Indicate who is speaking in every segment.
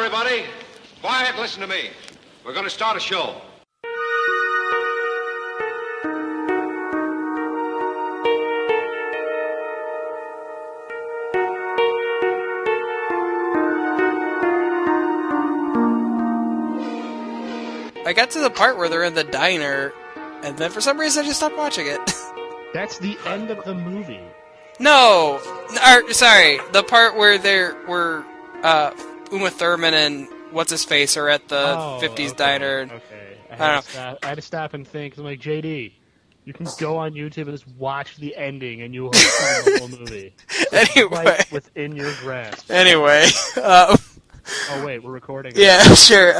Speaker 1: everybody. Quiet, listen to me. We're going to start a show.
Speaker 2: I got to the part where they're in the diner, and then for some reason I just stopped watching it.
Speaker 3: That's the end of the movie.
Speaker 2: No! Sorry, the part where Uma Thurman and what's-his-face are at the 50s diner.
Speaker 3: Okay. I had to stop and think. I'm like, JD, you can go on YouTube and just watch the ending, and you'll have seen the whole movie. It's right within your grasp.
Speaker 2: Anyway,
Speaker 3: oh, wait, we're recording.
Speaker 2: Yeah, sure.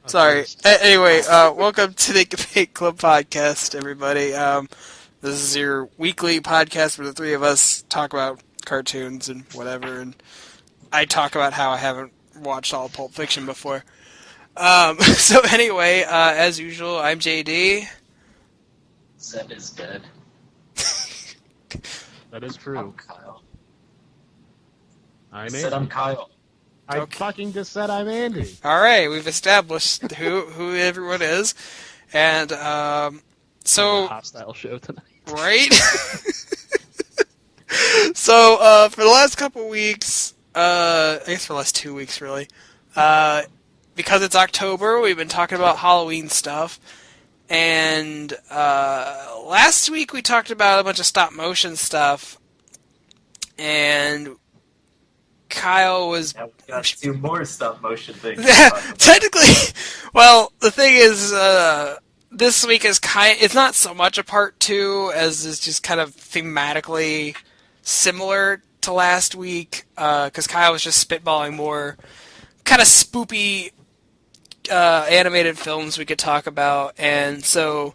Speaker 2: Sorry. Anyway, welcome to the Debate Club podcast, everybody. This is your weekly podcast where the three of us talk about cartoons and whatever, and I talk about how I haven't watched all Pulp Fiction before. So anyway, as usual, I'm JD.
Speaker 4: Zed is dead.
Speaker 3: That is true.
Speaker 4: I'm Kyle.
Speaker 3: I'm
Speaker 4: I'm Kyle.
Speaker 3: I fucking just said I'm Andy.
Speaker 2: All right, we've established who everyone is, and so
Speaker 3: hostile show tonight,
Speaker 2: right? So for the last couple weeks, I guess for the last 2 weeks, really, because it's October, we've been talking about Halloween stuff, and last week we talked about a bunch of stop motion stuff, and Kyle was...
Speaker 4: Yeah, we got 2 more stop-motion things.
Speaker 2: Technically, well, the thing is, this week is it's not so much a part 2 as it's just kind of thematically similar to last week, because Kyle was just spitballing more kind of spoopy animated films we could talk about, and so...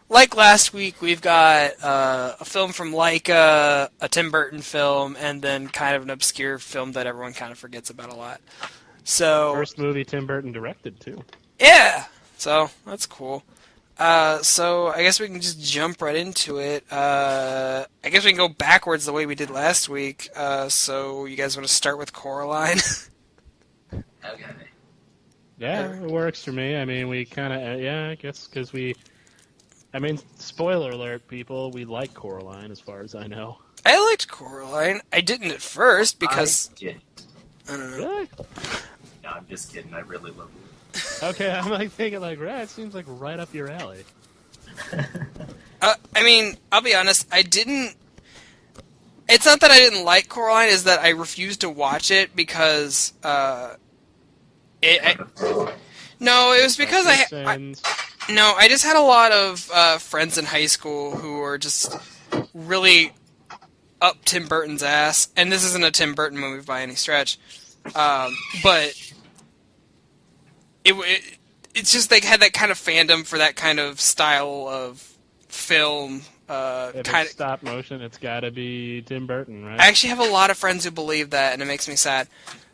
Speaker 2: Like last week, we've got a film from Laika, a Tim Burton film, and then kind of an obscure film that everyone kind of forgets about a lot. So
Speaker 3: first movie Tim Burton directed, too.
Speaker 2: Yeah! So, that's cool. So, I guess we can just jump right into it. I guess we can go backwards the way we did last week. So, you guys want to start with Coraline?
Speaker 4: Okay.
Speaker 3: Yeah, it works for me. I mean, we kind of, I guess, because spoiler alert, people, we like Coraline, as far as I know.
Speaker 2: I liked Coraline. I didn't at first, because...
Speaker 4: I
Speaker 2: don't know.
Speaker 3: Really?
Speaker 4: No, I'm just kidding. I really love it.
Speaker 3: Okay, I'm thinking, it seems like right up your alley.
Speaker 2: I'll be honest, I didn't... It's not that I didn't like Coraline, it's that I refused to watch it because, No, it was because I just had a lot of friends in high school who were just really up Tim Burton's ass, and this isn't a Tim Burton movie by any stretch, but it's just they had that kind of fandom for that kind of style of film.
Speaker 3: If it's stop motion, it's got to be Tim Burton, right?
Speaker 2: I actually have a lot of friends who believe that, and it makes me sad,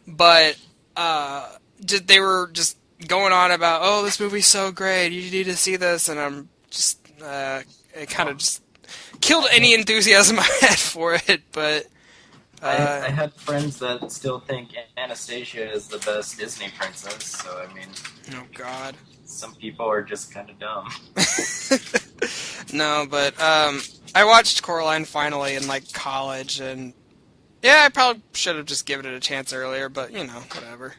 Speaker 2: but they were just going on about, oh, this movie's so great, you need to see this, and I'm just, it kind of just killed any enthusiasm I had for it, but...
Speaker 4: I had friends that still think Anastasia is the best Disney princess, so I mean...
Speaker 2: Oh, God.
Speaker 4: Some people are just kind of dumb.
Speaker 2: No, but, I watched Coraline finally in, college, and... Yeah, I probably should have just given it a chance earlier, but, whatever.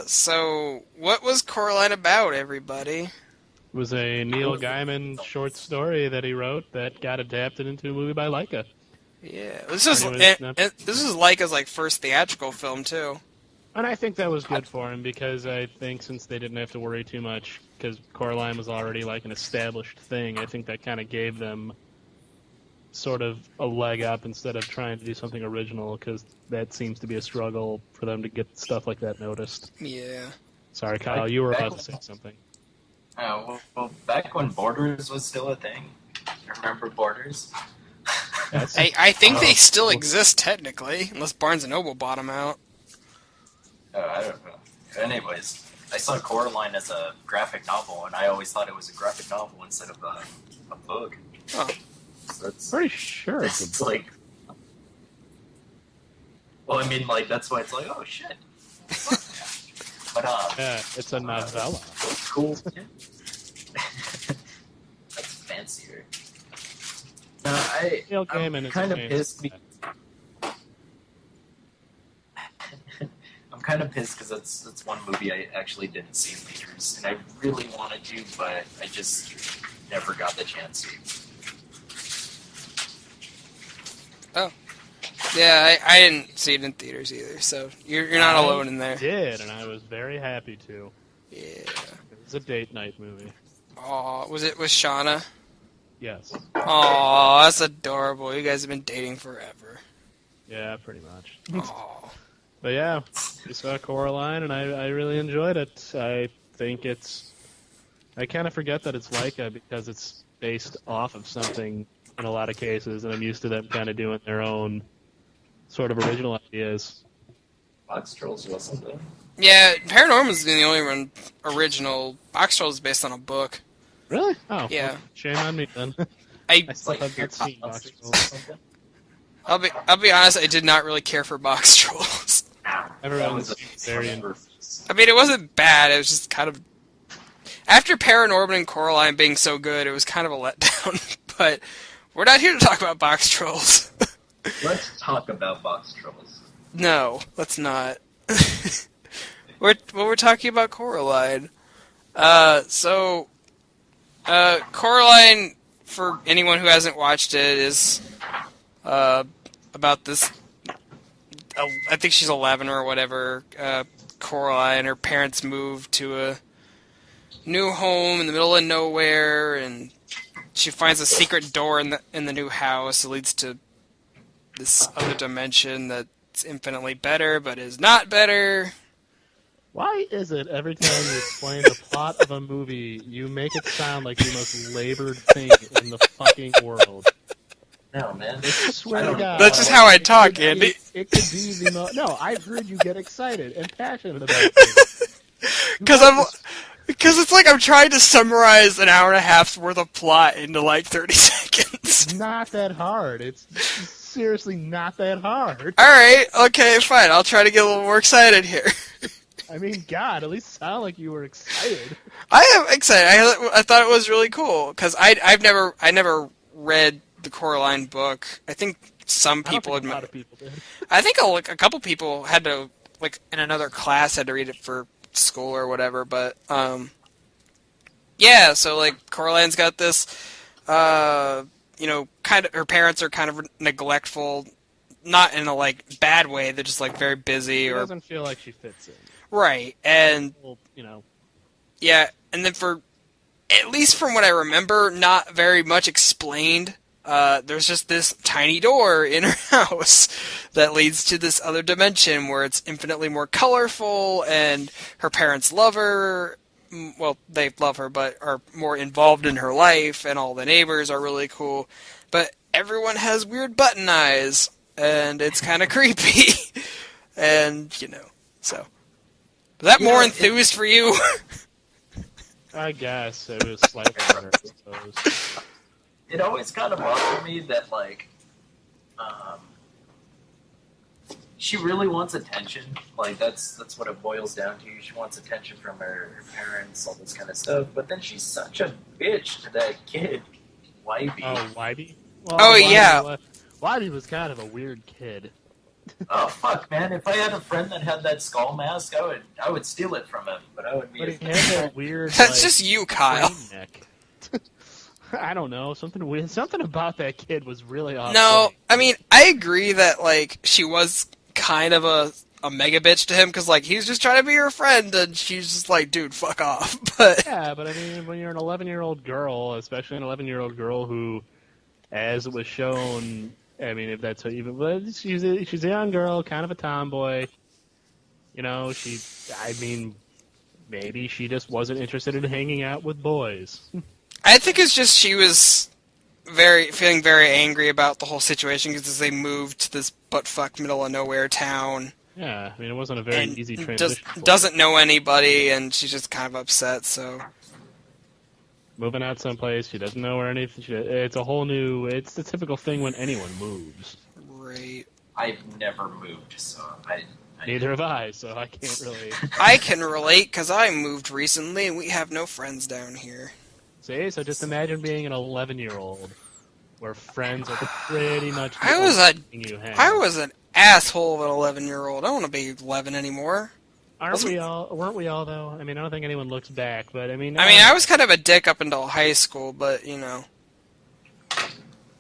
Speaker 2: So, what was Coraline about, everybody?
Speaker 3: It was a Neil Gaiman short story that he wrote that got adapted into a movie by Laika.
Speaker 2: Yeah, this was Laika's first theatrical film too.
Speaker 3: And I think that was good for him because I think since they didn't have to worry too much because Coraline was already an established thing, I think that kind of gave them sort of a leg up instead of trying to do something original, because that seems to be a struggle for them to get stuff like that noticed.
Speaker 2: Yeah.
Speaker 3: Sorry, Kyle, you were about to say something.
Speaker 4: Oh, well, back when Borders was still a thing. You remember Borders?
Speaker 2: I think they still exist, technically, unless Barnes & Noble bought them out.
Speaker 4: I don't know. Anyways, I saw Coraline as a graphic novel, and I always thought it was a graphic novel instead of a book.
Speaker 2: Oh.
Speaker 4: So that's
Speaker 3: pretty sure
Speaker 4: it's like... Well, I mean, that's why it's oh, shit. But
Speaker 3: Yeah, it's a novella.
Speaker 4: cool. That's fancier.
Speaker 3: Neil Gaiman
Speaker 4: I'm
Speaker 3: is
Speaker 4: kind
Speaker 3: a
Speaker 4: of
Speaker 3: famous
Speaker 4: pissed. I'm kind of pissed because that's one movie I actually didn't see in theaters, and I really wanted to, but I just never got the chance to.
Speaker 2: Oh. Yeah, I didn't see it in theaters either, so you're not alone in there.
Speaker 3: I did, and I was very happy to.
Speaker 2: Yeah.
Speaker 3: It was a date night movie.
Speaker 2: Aw, was it with Shauna?
Speaker 3: Yes.
Speaker 2: Aw, that's adorable. You guys have been dating forever.
Speaker 3: Yeah, pretty much.
Speaker 2: Aw.
Speaker 3: But yeah, we saw Coraline, and I really enjoyed it. I think it's... I kind of forget that it's Leica because it's based off of something in a lot of cases, and I'm used to them kind of doing their own sort of original ideas.
Speaker 4: Box Trolls wasn't there?
Speaker 2: Yeah, Paranormal's the only one original. Box Trolls is based on a book.
Speaker 3: Really? Oh,
Speaker 2: Yeah.
Speaker 3: well, shame on me then.
Speaker 2: I
Speaker 3: I still have not seen Box Trolls.
Speaker 2: I'll be honest, I did not really care for Box Trolls.
Speaker 3: Everyone seems very
Speaker 2: I mean, it wasn't bad. It was just kind of after Paranormal and Coraline being so good, it was kind of a letdown. But we're not here to talk about Box Trolls.
Speaker 4: Let's talk about Box Trolls.
Speaker 2: No, let's not. We're talking about Coraline. Coraline, for anyone who hasn't watched it, is about this. I think she's 11 or whatever. Coraline, her parents moved to a new home in the middle of nowhere, and she finds a secret door in the new house. It leads to this other dimension that's infinitely better, but is not better.
Speaker 3: Why is it every time you explain the plot of a movie, you make it sound like the most labored thing in the fucking world?
Speaker 4: No, man.
Speaker 3: I swear to God.
Speaker 2: That's just how I talk, Andy.
Speaker 3: It could be the most... No, I've heard you get excited and passionate about things.
Speaker 2: Because it's like I'm trying to summarize an hour and a half's worth of plot into like 30 seconds.
Speaker 3: It's not that hard. It's seriously not that hard.
Speaker 2: Alright, okay, fine. I'll try to get a little more excited here.
Speaker 3: I mean, God, at least sound like you were excited.
Speaker 2: I am excited. I thought it was really cool because I never read the Coraline book. I think some people
Speaker 3: I don't think a lot of people did.
Speaker 2: I think a couple people had to, like, in another class had to read it for school or whatever, but yeah, so like Coraline's got this kind of, her parents are kind of neglectful, not in a like bad way, they're just like very busy.
Speaker 3: She
Speaker 2: or
Speaker 3: doesn't feel like she fits in.
Speaker 2: Right, and
Speaker 3: Well,
Speaker 2: yeah, and then for at least from what I remember, not very much explained. There's just this tiny door in her house that leads to this other dimension where it's infinitely more colorful, and her parents love her. Well, they love her, but are more involved in her life, and all the neighbors are really cool. But everyone has weird button eyes, and it's kind of creepy. And, so. Was that more enthused for you?
Speaker 3: I guess it was slightly better, I suppose.
Speaker 4: It always kind of bothered me that, like, she really wants attention. Like, that's what it boils down to. She wants attention from her parents, all this kind of stuff. But then she's such a bitch to that kid, Wybie.
Speaker 3: Oh, Wybie? Well,
Speaker 2: Oh, yeah.
Speaker 3: Wybie was kind of a weird kid.
Speaker 4: Oh fuck, man! If I had a friend that had that skull mask, I would steal it from him. But I would be.
Speaker 3: But he had that weird.
Speaker 2: That's
Speaker 3: like,
Speaker 2: just you, Kyle.
Speaker 3: crane neck. I don't know. Something weird. Something about that kid was really off.
Speaker 2: No, I mean, I agree that, like, she was kind of a mega bitch to him, because, like, he's just trying to be her friend, and she's just like, dude, fuck off. But
Speaker 3: Yeah, but I mean, when you're an 11-year-old girl, especially an 11-year-old girl who, as it was shown, I mean, if that's even, but she's a young girl, kind of a tomboy. Maybe she just wasn't interested in hanging out with boys.
Speaker 2: I think it's just she was feeling very angry about the whole situation, because they moved to this butt-fuck middle of nowhere town.
Speaker 3: Yeah, I mean, it wasn't a very
Speaker 2: And
Speaker 3: easy transition.
Speaker 2: doesn't know anybody, and she's just kind of upset, so.
Speaker 3: Moving out someplace, she doesn't know where anything. It's a whole new. It's the typical thing when anyone moves.
Speaker 2: Right.
Speaker 4: I've never moved, so
Speaker 3: Neither have I, so I can't really...
Speaker 2: I can relate because I moved recently and we have no friends down here.
Speaker 3: See, so just imagine being an 11-year-old where friends are pretty much the
Speaker 2: I was
Speaker 3: only
Speaker 2: a
Speaker 3: thing you have.
Speaker 2: I was an asshole of an 11-year-old. I don't want to be 11 anymore.
Speaker 3: Weren't we all, though? I mean, I don't think anyone looks back, but I mean...
Speaker 2: I was kind of a dick up until high school, but, you know...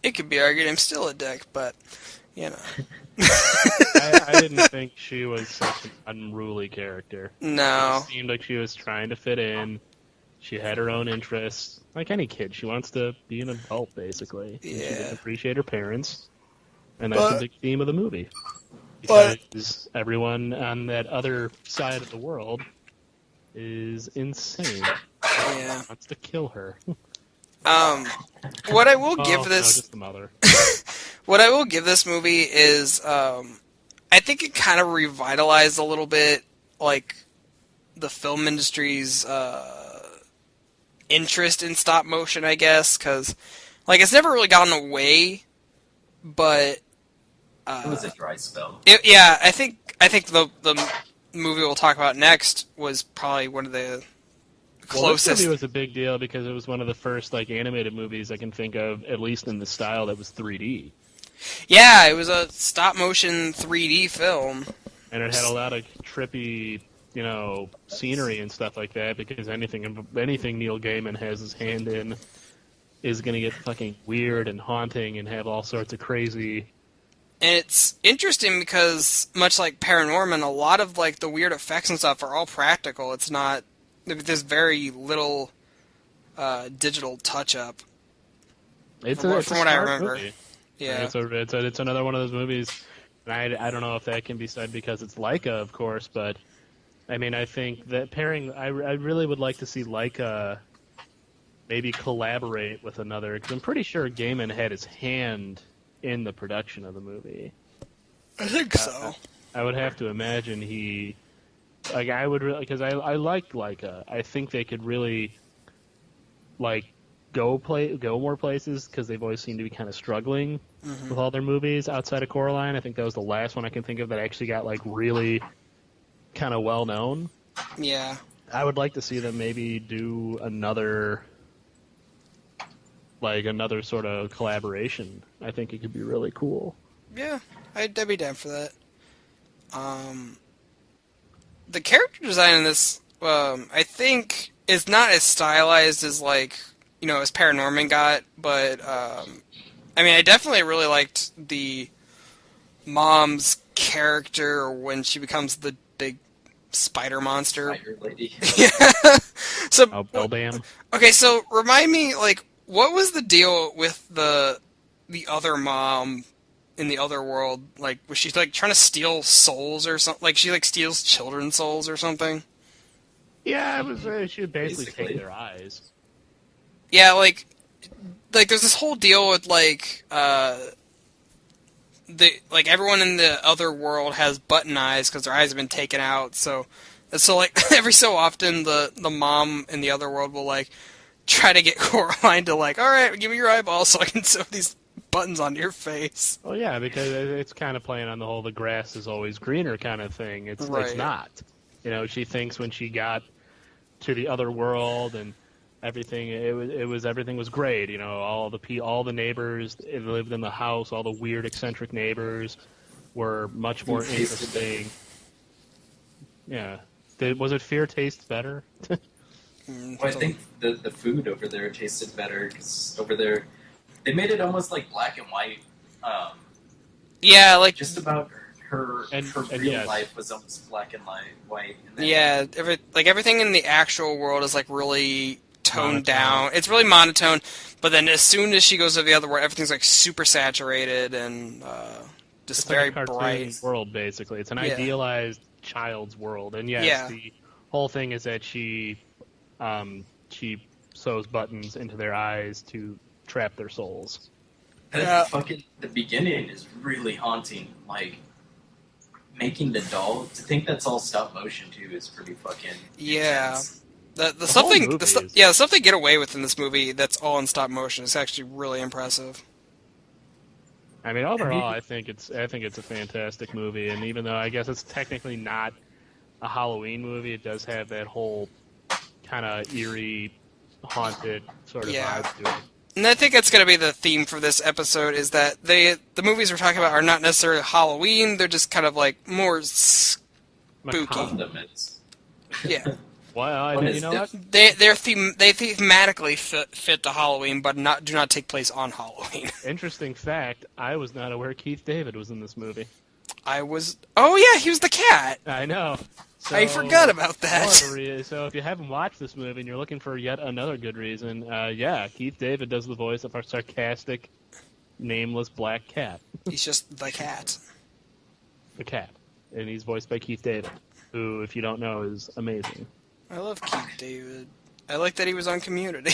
Speaker 2: It could be argued I'm still a dick, but, you know...
Speaker 3: I didn't think she was such an unruly character.
Speaker 2: No.
Speaker 3: She seemed like she was trying to fit in. She had her own interests. Like any kid, she wants to be an adult, basically. And she doesn't appreciate her parents. And that's a big theme of the movie. Because everyone on that other side of the world is insane.
Speaker 2: Yeah.
Speaker 3: Wants to kill her.
Speaker 2: What I will give this...
Speaker 3: No, just the mother.
Speaker 2: What I will give this movie is, I think it kind of revitalized a little bit, like, the film industry's, interest in stop motion, I guess, because, like, it's never really gotten away, but...
Speaker 4: it was a dry spell.
Speaker 2: I think the movie we'll talk about next was probably one of the closest...
Speaker 3: This movie was a big deal because it was one of the first, like, animated movies I can think of, at least in the style, that was 3D.
Speaker 2: Yeah, it was a stop-motion 3D film.
Speaker 3: And it had a lot of trippy, you know, scenery and stuff like that, because anything Neil Gaiman has his hand in is going to get fucking weird and haunting and have all sorts of crazy...
Speaker 2: And it's interesting because, much like Paranorman, a lot of, like, the weird effects and stuff are all practical. It's not... There's very little digital touch-up. From what I remember.
Speaker 3: Movie.
Speaker 2: Yeah,
Speaker 3: it's another one of those movies. And I don't know if that can be said because it's Leica, of course, but I mean, I think that pairing. I really would like to see Leica maybe collaborate with another, because I'm pretty sure Gaiman had his hand in the production of the movie.
Speaker 2: I think so.
Speaker 3: I would have to imagine he, like, I would really, because I like Leica. I think they could really, like, go more places, because they've always seemed to be kind of struggling with all their movies outside of Coraline. I think that was the last one I can think of that actually got, like, really kind of well known.
Speaker 2: Yeah.
Speaker 3: I would like to see them maybe do another sort of collaboration. I think it could be really cool.
Speaker 2: Yeah, I'd be down for that. The character design in this, I think, is not as stylized as, like, you know, as Paranorman got, but, I mean, I definitely really liked the mom's character when she becomes the big spider monster.
Speaker 4: Spider lady.
Speaker 2: Yeah. So,
Speaker 3: Beldam.
Speaker 2: Okay, so remind me, like, what was the deal with the other mom in the other world? Like, was she, like, trying to steal souls or something? Like, she, like, steals children's souls or something?
Speaker 3: Yeah, it was. She would basically take their eyes.
Speaker 2: Yeah, like there's this whole deal with, like, everyone in the other world has button eyes because their eyes have been taken out. So like, every so often the mom in the other world will, like, try to get Coraline to, like, all right, give me your eyeball so I can sew these buttons onto your face.
Speaker 3: Oh yeah, because it's kind of playing on the whole "the grass is always greener" kind of thing. It's not. You know, she thinks when she got to the other world and everything, everything was great. You know, all the neighbors that lived in the house, all the weird eccentric neighbors were much more interesting. Yeah, was it Fear tastes better?
Speaker 4: Well, I think the food over there tasted better because over there they made it almost like black and white.
Speaker 2: Yeah, like
Speaker 4: just about her real life was almost black and white. And then
Speaker 2: everything in the actual world is, like, really toned down. It's really monotone. But then as soon as she goes to the other world, everything's, like, super saturated and just
Speaker 3: it's
Speaker 2: very
Speaker 3: like a cartoon
Speaker 2: bright
Speaker 3: world. Basically, it's an idealized child's world. And yes, the whole thing is that she sews buttons into their eyes to trap their souls.
Speaker 4: Fucking the beginning is really haunting. Like, making the doll, to think that's all stop motion too is pretty fucking intense.
Speaker 2: The stuff they get away with in this movie that's all in stop motion is actually really impressive.
Speaker 3: I mean, overall, I think it's a fantastic movie, and even though I guess it's technically not a Halloween movie, it does have that whole kind of eerie, haunted sort of
Speaker 2: Yeah.
Speaker 3: vibe to it.
Speaker 2: And I think that's going to be the theme for this episode, is that the movies we're talking about are not necessarily Halloween, they're just kind of like more spooky.
Speaker 4: Condiments.
Speaker 2: Yeah.
Speaker 3: Well, you know what?
Speaker 2: They thematically fit to Halloween, but do not take place on Halloween.
Speaker 3: Interesting fact, I was not aware Keith David was in this movie.
Speaker 2: Oh yeah, he was the cat.
Speaker 3: I know. So,
Speaker 2: I forgot about that.
Speaker 3: So if you haven't watched this movie and you're looking for yet another good reason, yeah, Keith David does the voice of our sarcastic, nameless black cat.
Speaker 2: He's just the cat.
Speaker 3: The cat. And he's voiced by Keith David, who, if you don't know, is amazing.
Speaker 2: I love Keith David. I like that he was on Community.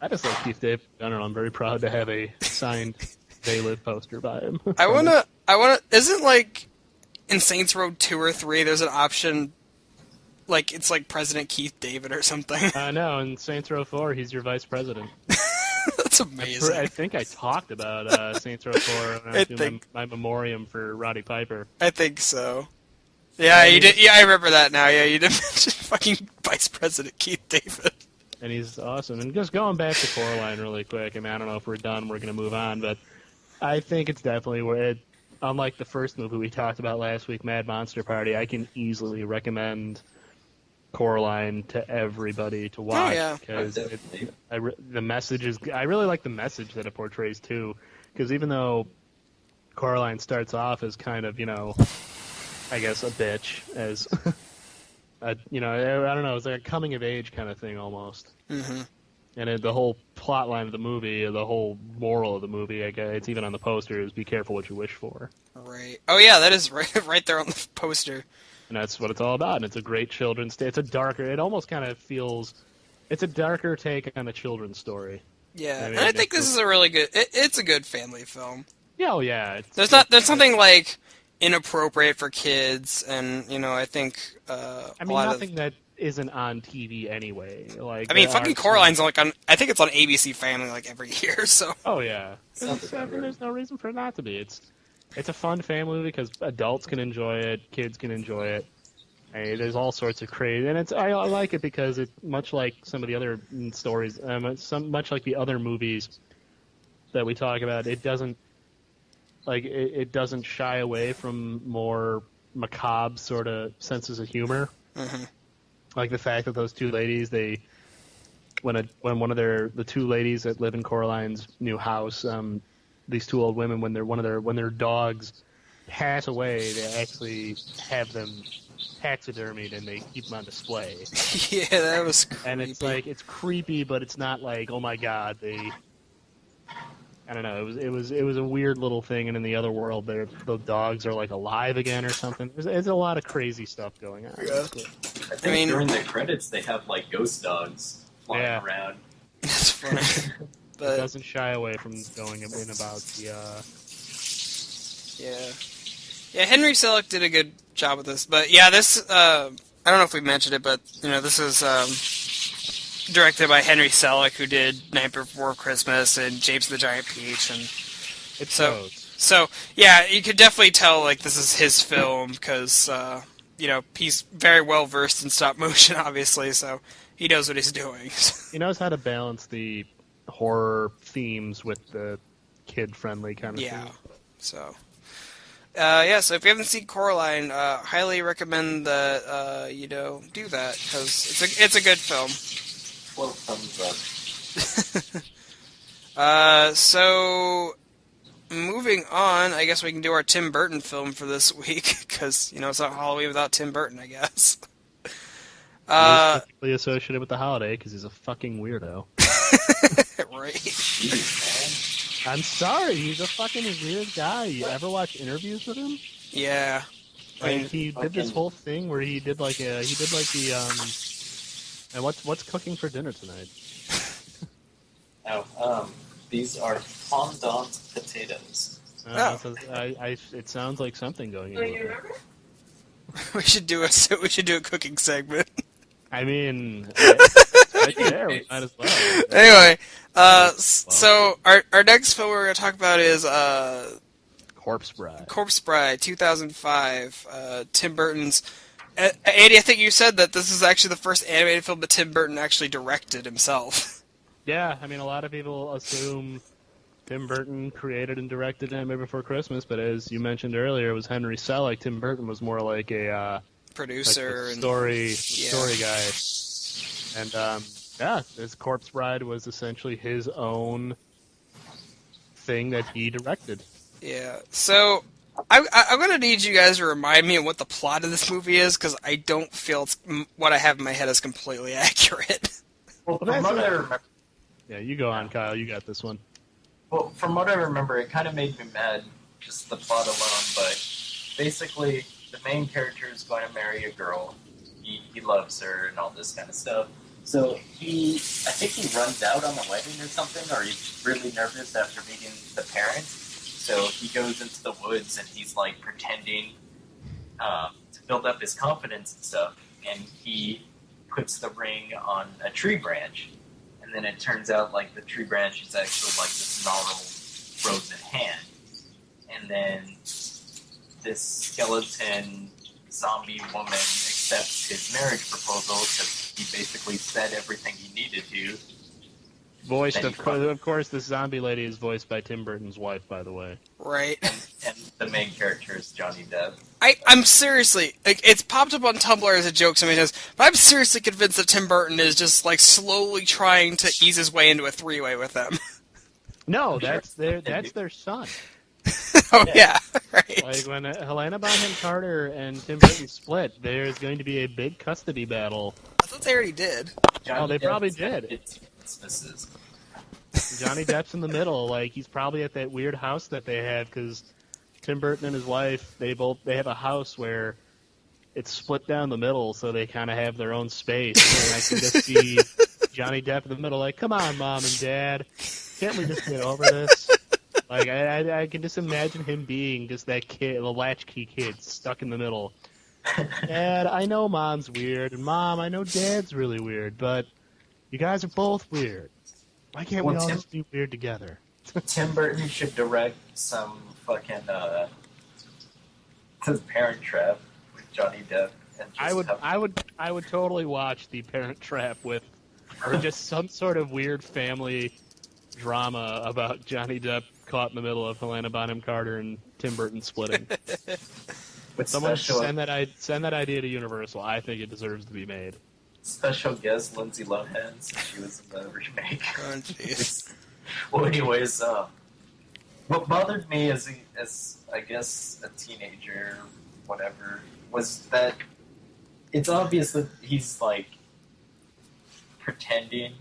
Speaker 3: I just like Keith David. I don't know, I'm very proud to have a signed They Live poster by him.
Speaker 2: I wanna, isn't like, in Saints Row 2 or 3, there's an option, like, it's like President Keith David or something.
Speaker 3: I know, in Saints Row 4, he's your vice president.
Speaker 2: That's amazing.
Speaker 3: I think I talked about Saints Row 4 when I was doing my memoriam for Roddy Piper.
Speaker 2: I think so. Yeah, you did. Yeah, I remember that now. Yeah, you did mention fucking Vice President Keith David.
Speaker 3: And he's awesome. And just going back to Coraline really quick, I mean, I don't know if we're done, we're going to move on, but I think it's definitely where unlike the first movie we talked about last week, Mad Monster Party, I can easily recommend Coraline to everybody to watch.
Speaker 2: Oh, yeah.
Speaker 3: Because the message is, I really like the message that it portrays too. Because even though Coraline starts off as kind of, I guess a bitch, as I don't know, it's like a coming of age kind of thing almost.
Speaker 2: Mm-hmm.
Speaker 3: And the whole plot line of the movie, the whole moral of the movie, I guess, it's even on the poster, is be careful what you wish for.
Speaker 2: Right. Oh yeah, that is right there on the poster.
Speaker 3: And that's what it's all about. And it's a great children's story. It almost kind of feels, it's a darker take on a children's story.
Speaker 2: Yeah,
Speaker 3: I mean,
Speaker 2: and I think this is a really good. It's a good family film.
Speaker 3: Yeah, oh yeah.
Speaker 2: There's something like inappropriate for kids, and I think
Speaker 3: nothing that isn't on TV anyway. Like,
Speaker 2: fucking Coraline's on I think it's on ABC Family like every year. So.
Speaker 3: Oh yeah. There's no reason for it not to be. It's a fun family movie because adults can enjoy it, kids can enjoy it. There's all sorts of crazy, and I like it because it's much like some of the other stories, much like the other movies that we talk about. It doesn't it doesn't shy away from more macabre sort of senses of humor.
Speaker 2: Mm-hmm.
Speaker 3: Like the fact that those two ladies, when the two ladies that live in Coraline's new house, these two old women, when their dogs pass away, they actually have them taxidermied and they keep them on display.
Speaker 2: Yeah, that was creepy.
Speaker 3: And it's creepy, but it's not like, oh my god, I don't know. It was a weird little thing, and in the other world, the dogs are like alive again or something. There's a lot of crazy stuff going on.
Speaker 2: Yeah.
Speaker 4: I think during the credits they have like ghost dogs flying around.
Speaker 2: That's funny. But
Speaker 3: it doesn't shy away from going in about the.
Speaker 2: Yeah. Henry Selick did a good job with this, but yeah, this I don't know if we mentioned it, but this is directed by Henry Selick, who did Night Before Christmas and James and the Giant Peach, and so yeah, you could definitely tell like this is his film because he's very well versed in stop motion, obviously, so he knows what he's doing.
Speaker 3: He knows how to balance the horror themes with the kid-friendly kind of thing.
Speaker 2: So. So if you haven't seen Coraline, highly recommend that do that because it's a good film.
Speaker 4: 12 thumbs up.
Speaker 2: So moving on, I guess we can do our Tim Burton film for this week because it's not Halloween without Tim Burton, I guess.
Speaker 3: He's typically associated with the holiday because he's a fucking weirdo.
Speaker 2: Right.
Speaker 3: I'm sorry, he's a fucking weird guy. You ever watch interviews with him?
Speaker 2: Yeah.
Speaker 3: He did this whole thing where he did the and what's cooking for dinner tonight?
Speaker 4: These are fondant potatoes.
Speaker 3: So it sounds like something going on.
Speaker 2: We should do a cooking segment.
Speaker 3: I mean, Right there, we might as well.
Speaker 2: Anyway, so our next film we're going to talk about is
Speaker 3: Corpse Bride.
Speaker 2: Corpse Bride, 2005, Tim Burton's. Andy, I think you said that this is actually the first animated film that Tim Burton actually directed himself.
Speaker 3: Yeah, I mean, a lot of people assume Tim Burton created and directed Nightmare Before Christmas, but as you mentioned earlier, it was Henry Selick. Tim Burton was more like a
Speaker 2: Producer
Speaker 3: like
Speaker 2: and
Speaker 3: story guy. And yeah, this Corpse Bride was essentially his own thing that he directed.
Speaker 2: Yeah. So I'm going to need you guys to remind me of what the plot of this movie is, because I don't feel what I have in my head is completely accurate.
Speaker 4: Well, from what I remember,
Speaker 3: yeah, you go on, Kyle. You got this one.
Speaker 4: well, from what I remember, it kind of made me mad, just the plot alone. But basically, the main character is going to marry a girl. He loves her and all this kind of stuff. So I think he runs out on the wedding or something, or he's really nervous after meeting the parents. So he goes into the woods and he's like pretending to build up his confidence and stuff. And he puts the ring on a tree branch. And then it turns out like the tree branch is actually like this gnarled frozen hand. And then this skeleton zombie woman accepts his marriage proposal because he basically said everything he needed to.
Speaker 3: Voiced, of course, this zombie lady is voiced by Tim Burton's wife, by the way.
Speaker 2: Right.
Speaker 4: And the main character is Johnny Depp.
Speaker 2: I'm seriously, like, it's popped up on Tumblr as a joke so many times, but I'm seriously convinced that Tim Burton is just, like, slowly trying to ease his way into a three-way with them.
Speaker 3: No, that's their son.
Speaker 2: Oh, yeah. Right.
Speaker 3: Like, when Helena Bonham Carter and Tim Burton split, there's going to be a big custody battle.
Speaker 2: I thought they already did.
Speaker 4: Johnny
Speaker 3: they
Speaker 4: Depp
Speaker 3: probably
Speaker 4: said
Speaker 3: did.
Speaker 4: it's Mrs.
Speaker 3: Johnny Depp's in the middle. Like, he's probably at that weird house that they have, because Tim Burton and his wife, they have a house where it's split down the middle, so they kind of have their own space. And I can just see Johnny Depp in the middle, like, come on, Mom and Dad, can't we just get over this? Like, I can just imagine him being just that kid, the latchkey kid, stuck in the middle. Dad, I know Mom's weird, and Mom, I know Dad's really weird, but you guys are both weird. Why can't we all just be weird together?
Speaker 4: Tim Burton should direct some fucking Parent Trap with Johnny Depp. And just
Speaker 3: I would totally watch the Parent Trap with, or just some sort of weird family drama about Johnny Depp caught in the middle of Helena Bonham Carter and Tim Burton splitting. Someone send that idea to Universal. I think it deserves to be made.
Speaker 4: Special guest Lindsay Lohan, since she was in the remake.
Speaker 2: Oh, jeez.
Speaker 4: Well, anyways, what bothered me as I guess a teenager, whatever, was that it's obvious that he's like pretending.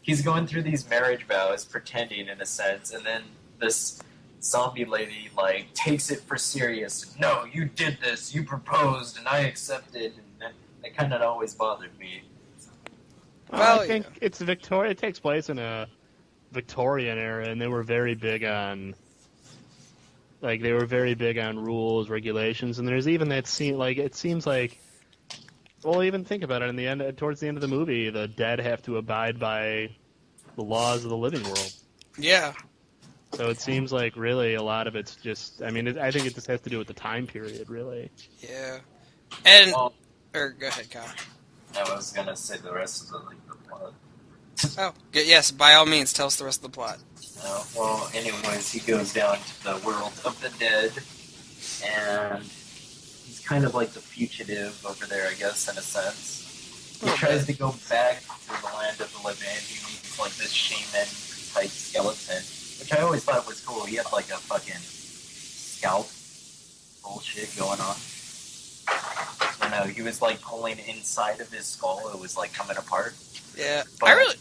Speaker 4: He's going through these marriage vows, pretending in a sense, and then this zombie lady like takes it for serious. No, you did this. You proposed, and I accepted. And that kind of always bothered me.
Speaker 3: Well, I think it's Victoria. It takes place in a Victorian era, and they were very big on rules, regulations, and there's even that scene. Like, it seems like, well, even think about it. In the end, towards the end of the movie, the dead have to abide by the laws of the living world.
Speaker 2: Yeah.
Speaker 3: So it seems like really a lot of it's just. I mean, I think it just has to do with the time period, really.
Speaker 2: Yeah. And go ahead, Kyle.
Speaker 4: I was gonna say the rest of the plot.
Speaker 2: Oh, yes. By all means, tell us the rest of the plot.
Speaker 4: Well, anyways, he goes down to the world of the dead, and he's kind of like the fugitive over there, I guess, in a sense. He tries to go back to the land of the living. He meets like this shaman-type skeleton, which I always thought was cool. He had like a fucking scalp bullshit going on. I don't know, he was like pulling inside of his skull. It was like coming apart.
Speaker 2: Yeah,
Speaker 4: but,
Speaker 2: I really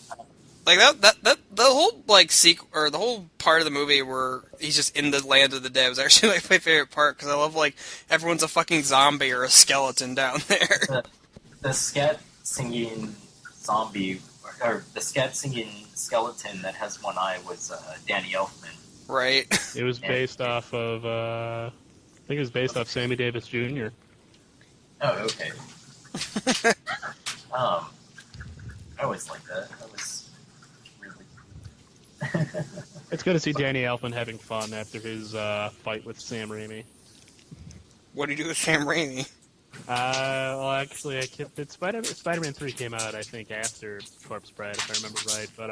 Speaker 2: like that the whole like the whole part of the movie where he's just in the land of the dead was actually like my favorite part, because I love like everyone's a fucking zombie or a skeleton down there.
Speaker 4: The scat singing zombie, or the scat singing skeleton that has one eye was Danny Elfman.
Speaker 2: Right.
Speaker 3: It was based off of I think it was based off Sammy Davis Jr.
Speaker 4: Oh, okay. I always like that. That was really
Speaker 3: It's good to see Danny Elfman having fun after his fight with Sam Raimi.
Speaker 2: What do you do with Sam Raimi?
Speaker 3: Well, actually, Spider-Man 3 came out, I think, after Corpse Bride, if I remember right. But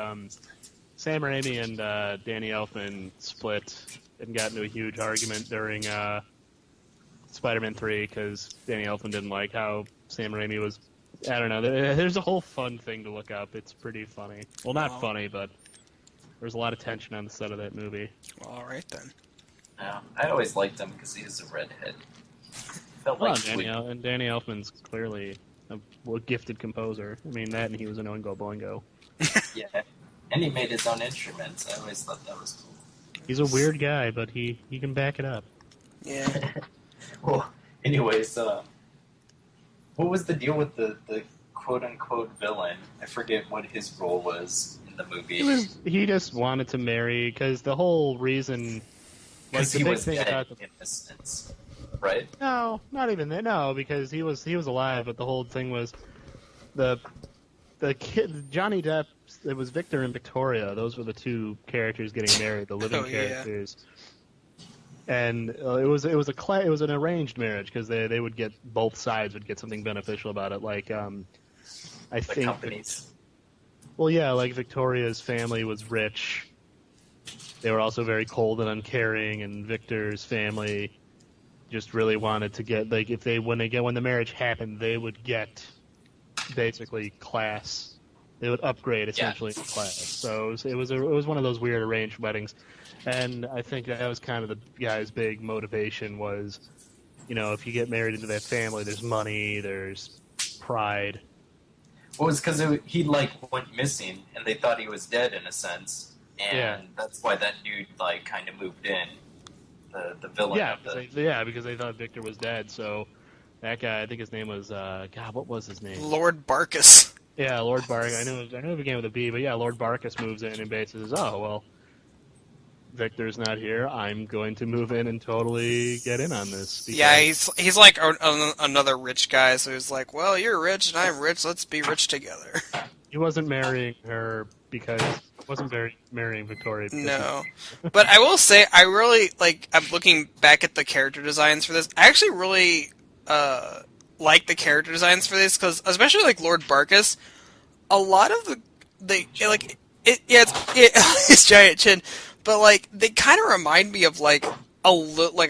Speaker 3: Sam Raimi and Danny Elfman split and got into a huge argument during Spider-Man 3 because Danny Elfman didn't like how Sam Raimi was. I don't know. There's a whole fun thing to look up. It's pretty funny. Well, not funny, but there's a lot of tension on the set of that movie.
Speaker 2: Well, all right then.
Speaker 4: Yeah, I always liked him because he was a redhead. Felt
Speaker 3: Well,
Speaker 4: like
Speaker 3: Danny Elfman's clearly a gifted composer. I mean, that and he was an Oingo Boingo.
Speaker 4: yeah, and he made his own instruments. I always thought that was cool.
Speaker 3: He's a weird guy, but he can back it up.
Speaker 2: Yeah.
Speaker 4: Well, anyways, what was the deal with the quote-unquote villain? I forget what his role was in the movie.
Speaker 3: He just wanted to marry, because the whole reason...
Speaker 4: Because he was dead
Speaker 3: about
Speaker 4: in a sense, right?
Speaker 3: No, not even that. No, because he was alive, but the whole thing was the kid, Johnny Depp, it was Victor and Victoria. Those were the two characters getting married, the living characters. And it was an arranged marriage because they would get, both sides would get something beneficial about it. Like I think
Speaker 4: companies.
Speaker 3: Well, yeah, like Victoria's family was rich. They were also very cold and uncaring, and Victor's family just really wanted to get, like, when the marriage happened, they would get basically class. They would upgrade essentially in class. So it was one of those weird arranged weddings, and I think that was kind of the guy's big motivation was, if you get married into that family, there's money, there's pride.
Speaker 4: Well, it was because he went missing, and they thought he was dead in a sense. And that's why that dude kind of moved in, the villain.
Speaker 3: Yeah, because they thought Victor was dead. So that guy, I think his name was what was his name?
Speaker 2: Lord Barkus.
Speaker 3: Yeah, Lord Barkus. I knew it began with a B, but yeah, Lord Barkus moves in and basically says, "Oh well, Victor's not here. I'm going to move in and totally get in on this."
Speaker 2: Yeah, he's like another rich guy. So he's like, "Well, you're rich and I'm rich. Let's be rich together."
Speaker 3: He wasn't marrying her because marrying Victoria.
Speaker 2: No, but I will say I really I'm looking back at the character designs for this. I actually really like the character designs for this because, especially Lord Barkus, a lot of his giant chin, but they kind of remind me of a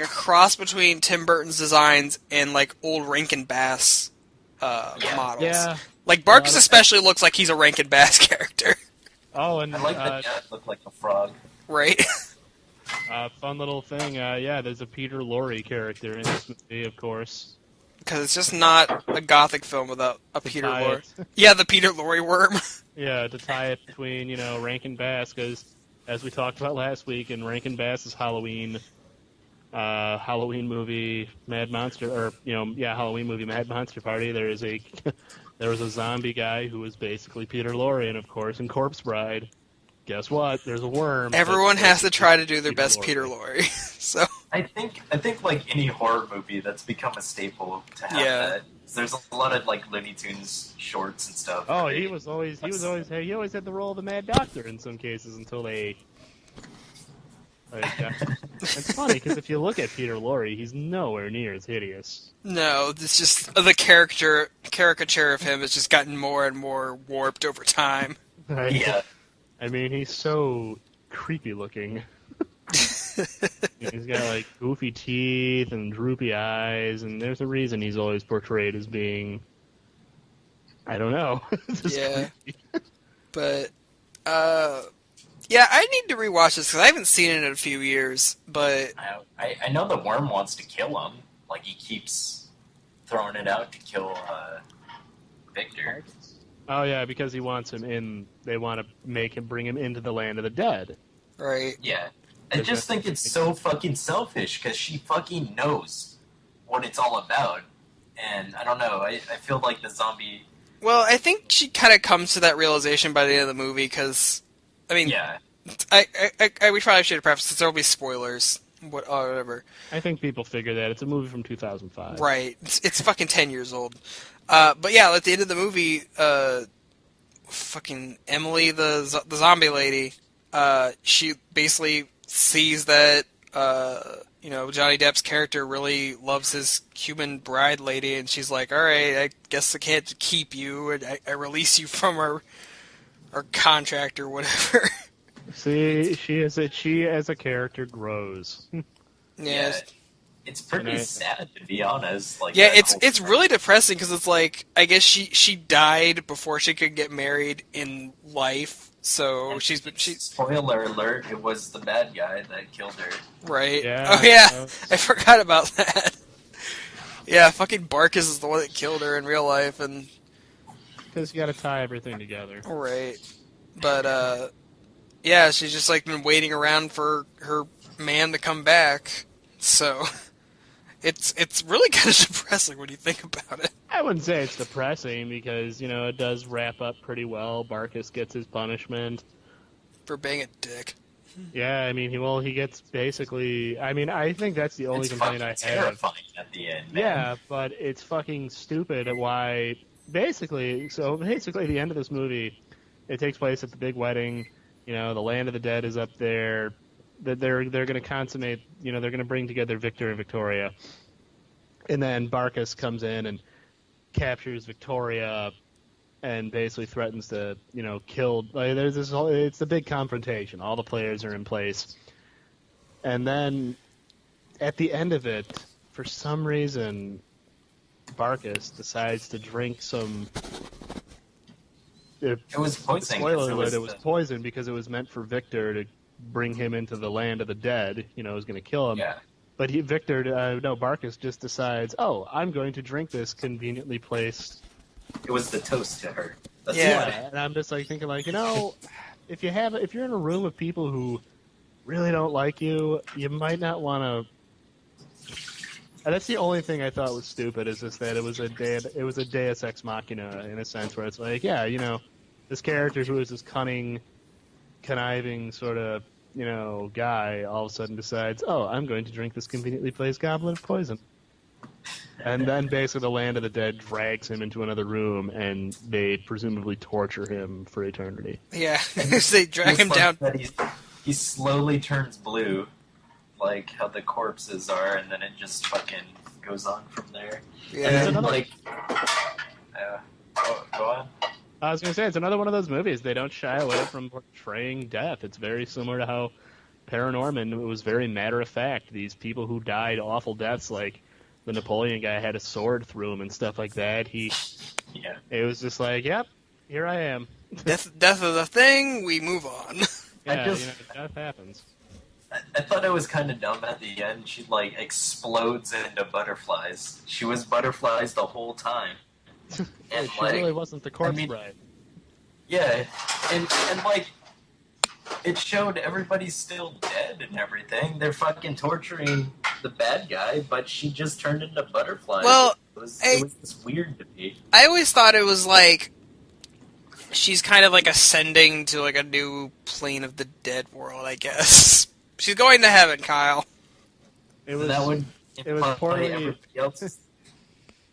Speaker 2: cross between Tim Burton's designs and old Rankin Bass models.
Speaker 3: Yeah.
Speaker 2: Barkus especially looks like he's a Rankin Bass character.
Speaker 3: Oh, and
Speaker 4: I like that dad looked like a frog.
Speaker 2: Right.
Speaker 3: Fun little thing. There's a Peter Lorre character in this movie, of course.
Speaker 2: Because it's just not a gothic film without a Peter Lorre. Yeah, the Peter Lorre worm.
Speaker 3: Yeah, to tie it between Rankin Bass, because as we talked about last week, in Rankin Bass's Halloween movie Mad Monster, Halloween movie Mad Monster Party, there was a zombie guy who was basically Peter Lorre, and of course in Corpse Bride, guess what? There's a worm.
Speaker 2: Everyone has to try to do their best Peter Lorre. So
Speaker 4: I think any horror movie that's become a staple to have that. There's a lot of Looney Tunes shorts and stuff.
Speaker 3: Oh, he always had the role of the Mad Doctor in some cases until they. It's funny because if you look at Peter Lorre, he's nowhere near as hideous.
Speaker 2: No, it's just the caricature of him has just gotten more and more warped over time.
Speaker 3: Right?
Speaker 4: Yeah.
Speaker 3: I mean, he's so creepy looking. He's got goofy teeth and droopy eyes, and there's a reason he's always portrayed as being, I don't know.
Speaker 2: Yeah. But, yeah, I need to rewatch this because I haven't seen it in a few years, but...
Speaker 4: I know the worm wants to kill him. He keeps throwing it out to kill Victor.
Speaker 3: Oh, yeah, because he wants him in... They want to bring him into the land of the dead.
Speaker 2: Right.
Speaker 4: Yeah. I just think it's so fucking selfish because she fucking knows what it's all about. And I don't know, I feel like the zombie...
Speaker 2: Well, I think she kind of comes to that realization by the end of the movie because... I mean,
Speaker 4: yeah.
Speaker 2: We probably should have prefaced there will be spoilers, whatever.
Speaker 3: I think people figure that it's a movie from 2005.
Speaker 2: Right, it's fucking 10 years old. But yeah, at the end of the movie, fucking Emily, the zombie lady, she basically sees that Johnny Depp's character really loves his human bride lady, and she's like, all right, I guess I can't keep you, and I release you from our contract or whatever.
Speaker 3: See, she as a character grows.
Speaker 2: Yeah.
Speaker 4: It's pretty sad, to be honest. Like,
Speaker 2: Yeah,
Speaker 4: that
Speaker 2: it's
Speaker 4: whole
Speaker 2: really depressing because it's like, I guess she died before she could get married in life, so
Speaker 4: And
Speaker 2: she's
Speaker 4: spoiler alert, it was the bad guy that killed her.
Speaker 2: right.
Speaker 3: Yeah,
Speaker 2: Oh yeah,
Speaker 3: that's-
Speaker 2: I forgot about that. Yeah, fucking Barkus is the one that killed her in real life, and
Speaker 3: Because you got to tie everything together.
Speaker 2: right. But yeah, she's just like been waiting around for her man to come back. So it's really kind of depressing when you think about it.
Speaker 3: I wouldn't say it's depressing because it does wrap up pretty well. Barkus gets his punishment.
Speaker 2: For being a dick.
Speaker 3: Yeah, I mean, he gets basically. I mean, I think that's the only
Speaker 4: It's
Speaker 3: complaint
Speaker 4: fucking
Speaker 3: I have.
Speaker 4: terrifying at the end, man.
Speaker 3: Yeah, but it's fucking stupid. Why? Basically, the end of this movie, it takes place at the big wedding. The land of the dead is up there. That they're going to consummate. They're going to bring together Victor and Victoria, and then Barkus comes in and captures Victoria, and basically threatens to kill. Like, there's this whole. It's the big confrontation. All the players are in place, and then at the end of it, for some reason, Barkus decides to drink some.
Speaker 4: It was poison.
Speaker 3: Spoiler alert! It was poison because it was meant for Victor to bring him into the land of the dead. It was going to kill him.
Speaker 4: Yeah.
Speaker 3: But Barkus just decides, oh, I'm going to drink this conveniently placed.
Speaker 4: It was the toast to her. That's
Speaker 2: Yeah.
Speaker 4: why.
Speaker 3: And I'm just like thinking, like, if you're in a room of people who really don't like you, you might not want to. And that's the only thing I thought was stupid is just that it was a Deus Ex Machina in a sense where it's like, yeah, this character who is this cunning, conniving sort of guy all of a sudden decides, oh, I'm going to drink this conveniently placed goblet of poison. And then basically the land of the dead drags him into another room and they presumably torture him for eternity.
Speaker 2: Yeah, they drag him down.
Speaker 4: That he slowly turns blue, like how the corpses are, and then it just fucking goes on from there.
Speaker 2: Yeah.
Speaker 4: And then, go on.
Speaker 3: I was going to say, it's another one of those movies. They don't shy away from portraying death. It's very similar to how Paranorman, it was very matter-of-fact. These people who died awful deaths, like the Napoleon guy had a sword through him and stuff like that. It was just like, yep, here I am.
Speaker 2: Death is a thing, we move on.
Speaker 3: Yeah, death happens.
Speaker 4: I thought it was kind of dumb at the end. She, explodes into butterflies. She was butterflies the whole time. And,
Speaker 3: She really wasn't the corpse bride.
Speaker 4: Yeah, and it showed everybody's still dead and everything. They're fucking torturing the bad guy, but she just turned into butterflies.
Speaker 2: Well,
Speaker 4: it was just weird to me.
Speaker 2: I always thought it was like she's kind of like ascending to like a new plane of the dead world, I guess. She's going to heaven, Kyle.
Speaker 3: It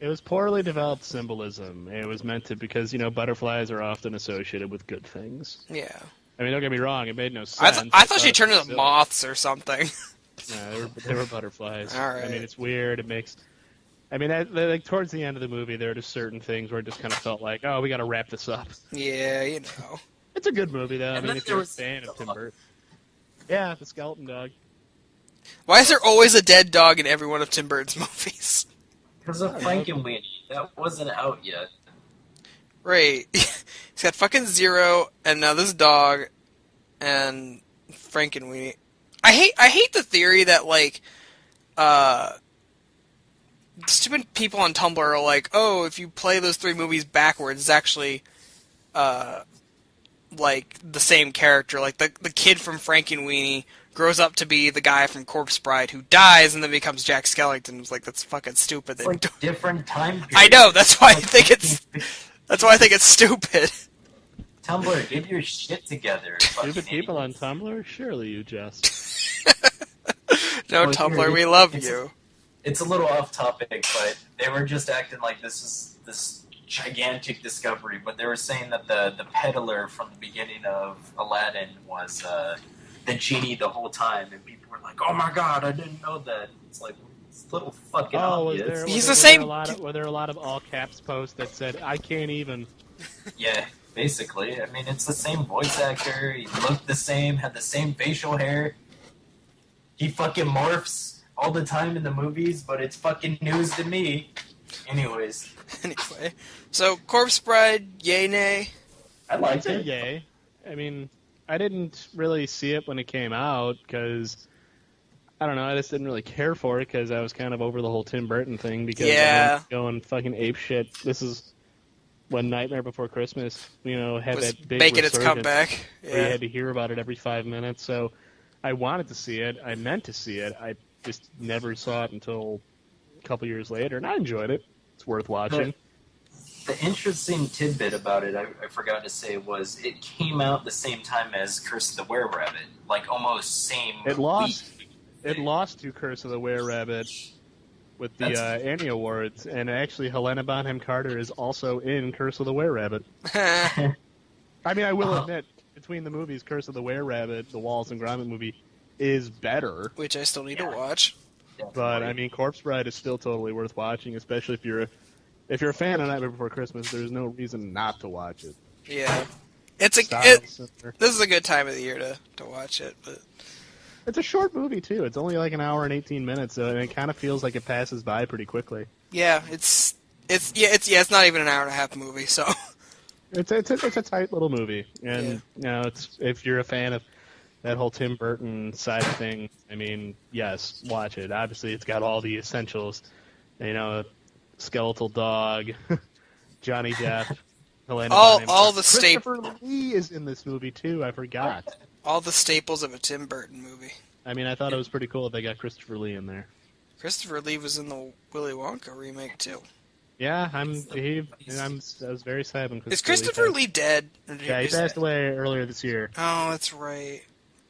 Speaker 3: was poorly developed symbolism. It was meant to because butterflies are often associated with good things.
Speaker 2: Yeah.
Speaker 3: I mean, don't get me wrong; it made no sense.
Speaker 2: I thought she turned into moths or something.
Speaker 3: No, they were butterflies.
Speaker 2: All right.
Speaker 3: I mean, it's weird. It makes. I mean, like towards the end of the movie, there are just certain things where it just kind of felt like, oh, we got to wrap this up.
Speaker 2: Yeah,
Speaker 3: It's a good movie, though. I
Speaker 4: And
Speaker 3: mean,
Speaker 4: then
Speaker 3: if you're
Speaker 4: there
Speaker 3: a
Speaker 4: was
Speaker 3: fan of Tim Burton. Yeah, the skeleton dog.
Speaker 2: Why is there always a dead dog in every one of Tim Burton's movies?
Speaker 4: Because of Frankenweenie. That wasn't out yet.
Speaker 2: Right. He's got fucking Zero, and now this dog, and Frankenweenie. I hate the theory that, like, stupid people on Tumblr are like, oh, if you play those three movies backwards, it's actually, like, the same character. Like, the kid from Frankenweenie grows up to be the guy from Corpse Bride who dies and then becomes Jack Skellington. It's like, that's fucking stupid.
Speaker 4: It's like different time periods.
Speaker 2: I know, that's why I think it's stupid.
Speaker 4: Tumblr, get your shit together.
Speaker 3: Stupid people on Tumblr? Surely you just.
Speaker 2: No,
Speaker 4: Well,
Speaker 2: Tumblr,
Speaker 4: here,
Speaker 2: we love
Speaker 4: it's-
Speaker 2: you.
Speaker 4: It's a little off topic, but they were just acting like this gigantic discovery, but they were saying that the peddler from the beginning of Aladdin was the genie the whole time, and people were like, "Oh my god, I didn't know that." It's like it's a little fucking obvious.
Speaker 2: He's the same.
Speaker 3: Were there a lot of all caps posts that said, "I can't even"?
Speaker 4: Yeah, basically. I mean, it's the same voice actor. He looked the same, had the same facial hair. He fucking morphs all the time in the movies, but it's fucking news to me. Anyways.
Speaker 2: Anyway, so Corpse Bride, yay, nay?
Speaker 4: I liked
Speaker 3: I'd say
Speaker 4: it.
Speaker 3: yay. I mean, I didn't really see it when it came out because I don't know. I just didn't really care for it because I was kind of over the whole Tim Burton thing because
Speaker 2: Yeah.
Speaker 3: everyone's going fucking ape shit. This is when Nightmare Before Christmas, had
Speaker 2: Was
Speaker 3: that big
Speaker 2: making its
Speaker 3: resurgence
Speaker 2: comeback.
Speaker 3: where you
Speaker 2: Yeah.
Speaker 3: had to hear about it every 5 minutes. So I wanted to see it. I meant to see it. I just never saw it until a couple years later, and I enjoyed it. It's worth watching.
Speaker 4: The interesting tidbit about it, I forgot to say, was it came out the same time as Curse of the Were-Rabbit. Like, almost same
Speaker 3: It lost.
Speaker 4: week.
Speaker 3: It lost to Curse of the Were-Rabbit with the Annie Awards, and actually Helena Bonham Carter is also in Curse of the Were-Rabbit. I mean, I will admit, between the movies, Curse of the Were-Rabbit, the Wallace and Gromit movie, is better.
Speaker 2: Which I still need to watch.
Speaker 3: But I mean, Corpse Bride is still totally worth watching, especially if you're a fan of Nightmare Before Christmas. There's no reason not to watch it.
Speaker 2: Yeah. This is a good time of the year to watch it, but
Speaker 3: It's a short movie too. It's only like an hour and 18 minutes, and it kind of feels like it passes by pretty quickly.
Speaker 2: yeah, it's not even an hour and a half movie, so
Speaker 3: It's a tight little movie, and it's if you're a fan of that whole Tim Burton side of thing, I mean, yes, watch it. Obviously, it's got all the essentials, skeletal dog, Johnny Depp, Helena Bonham
Speaker 2: all the
Speaker 3: Christopher Lee is in this movie too. I forgot.
Speaker 2: all the staples of a Tim Burton movie.
Speaker 3: I mean, I thought it was pretty cool if they got Christopher Lee in there.
Speaker 2: Christopher Lee was in the Willy Wonka remake too.
Speaker 3: Yeah, I was very sad when
Speaker 2: Is Christopher Lee dead?
Speaker 3: Yeah, he passed away earlier this year.
Speaker 2: Oh, that's right.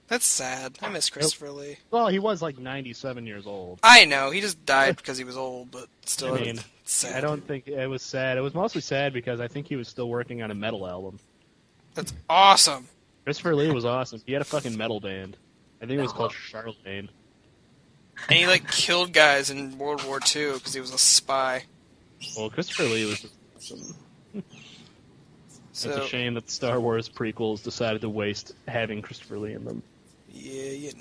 Speaker 2: That's sad. I miss Christopher Lee.
Speaker 3: Well, he was like 97 years old.
Speaker 2: I know. He just died because he was old, but still,
Speaker 3: I mean,
Speaker 2: it's sad.
Speaker 3: I don't think it was sad. It was mostly sad because I think he was still working on a metal album.
Speaker 2: That's awesome.
Speaker 3: Christopher Lee was awesome. He had a fucking metal band. I think it was called Charlemagne.
Speaker 2: And he killed guys in World War II because he was a spy.
Speaker 3: Well, Christopher Lee was just awesome.
Speaker 2: So,
Speaker 3: It's a shame that the Star Wars prequels decided to waste having Christopher Lee in them.
Speaker 2: yeah,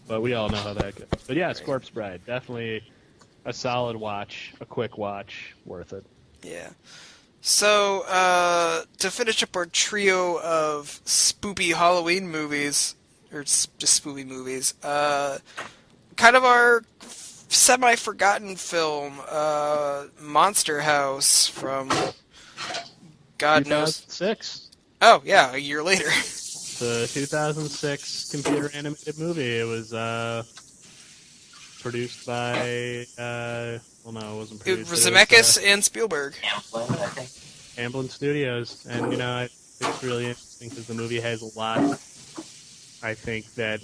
Speaker 3: But we all know how that goes. But yeah, it's Corpse Bride. Definitely a solid watch, a quick watch, worth it.
Speaker 2: Yeah. So, to finish up our trio of spoopy Halloween movies, or just spoopy movies, kind of our semi-forgotten film, Monster House from God knows...
Speaker 3: 2006.
Speaker 2: Oh, yeah, a year later.
Speaker 3: The 2006 computer animated movie. It was produced by... well, no, it wasn't produced.
Speaker 2: Zemeckis and Spielberg.
Speaker 4: Amblin, I think.
Speaker 3: Amblin Studios. And, it's really interesting because the movie has a lot, I think, that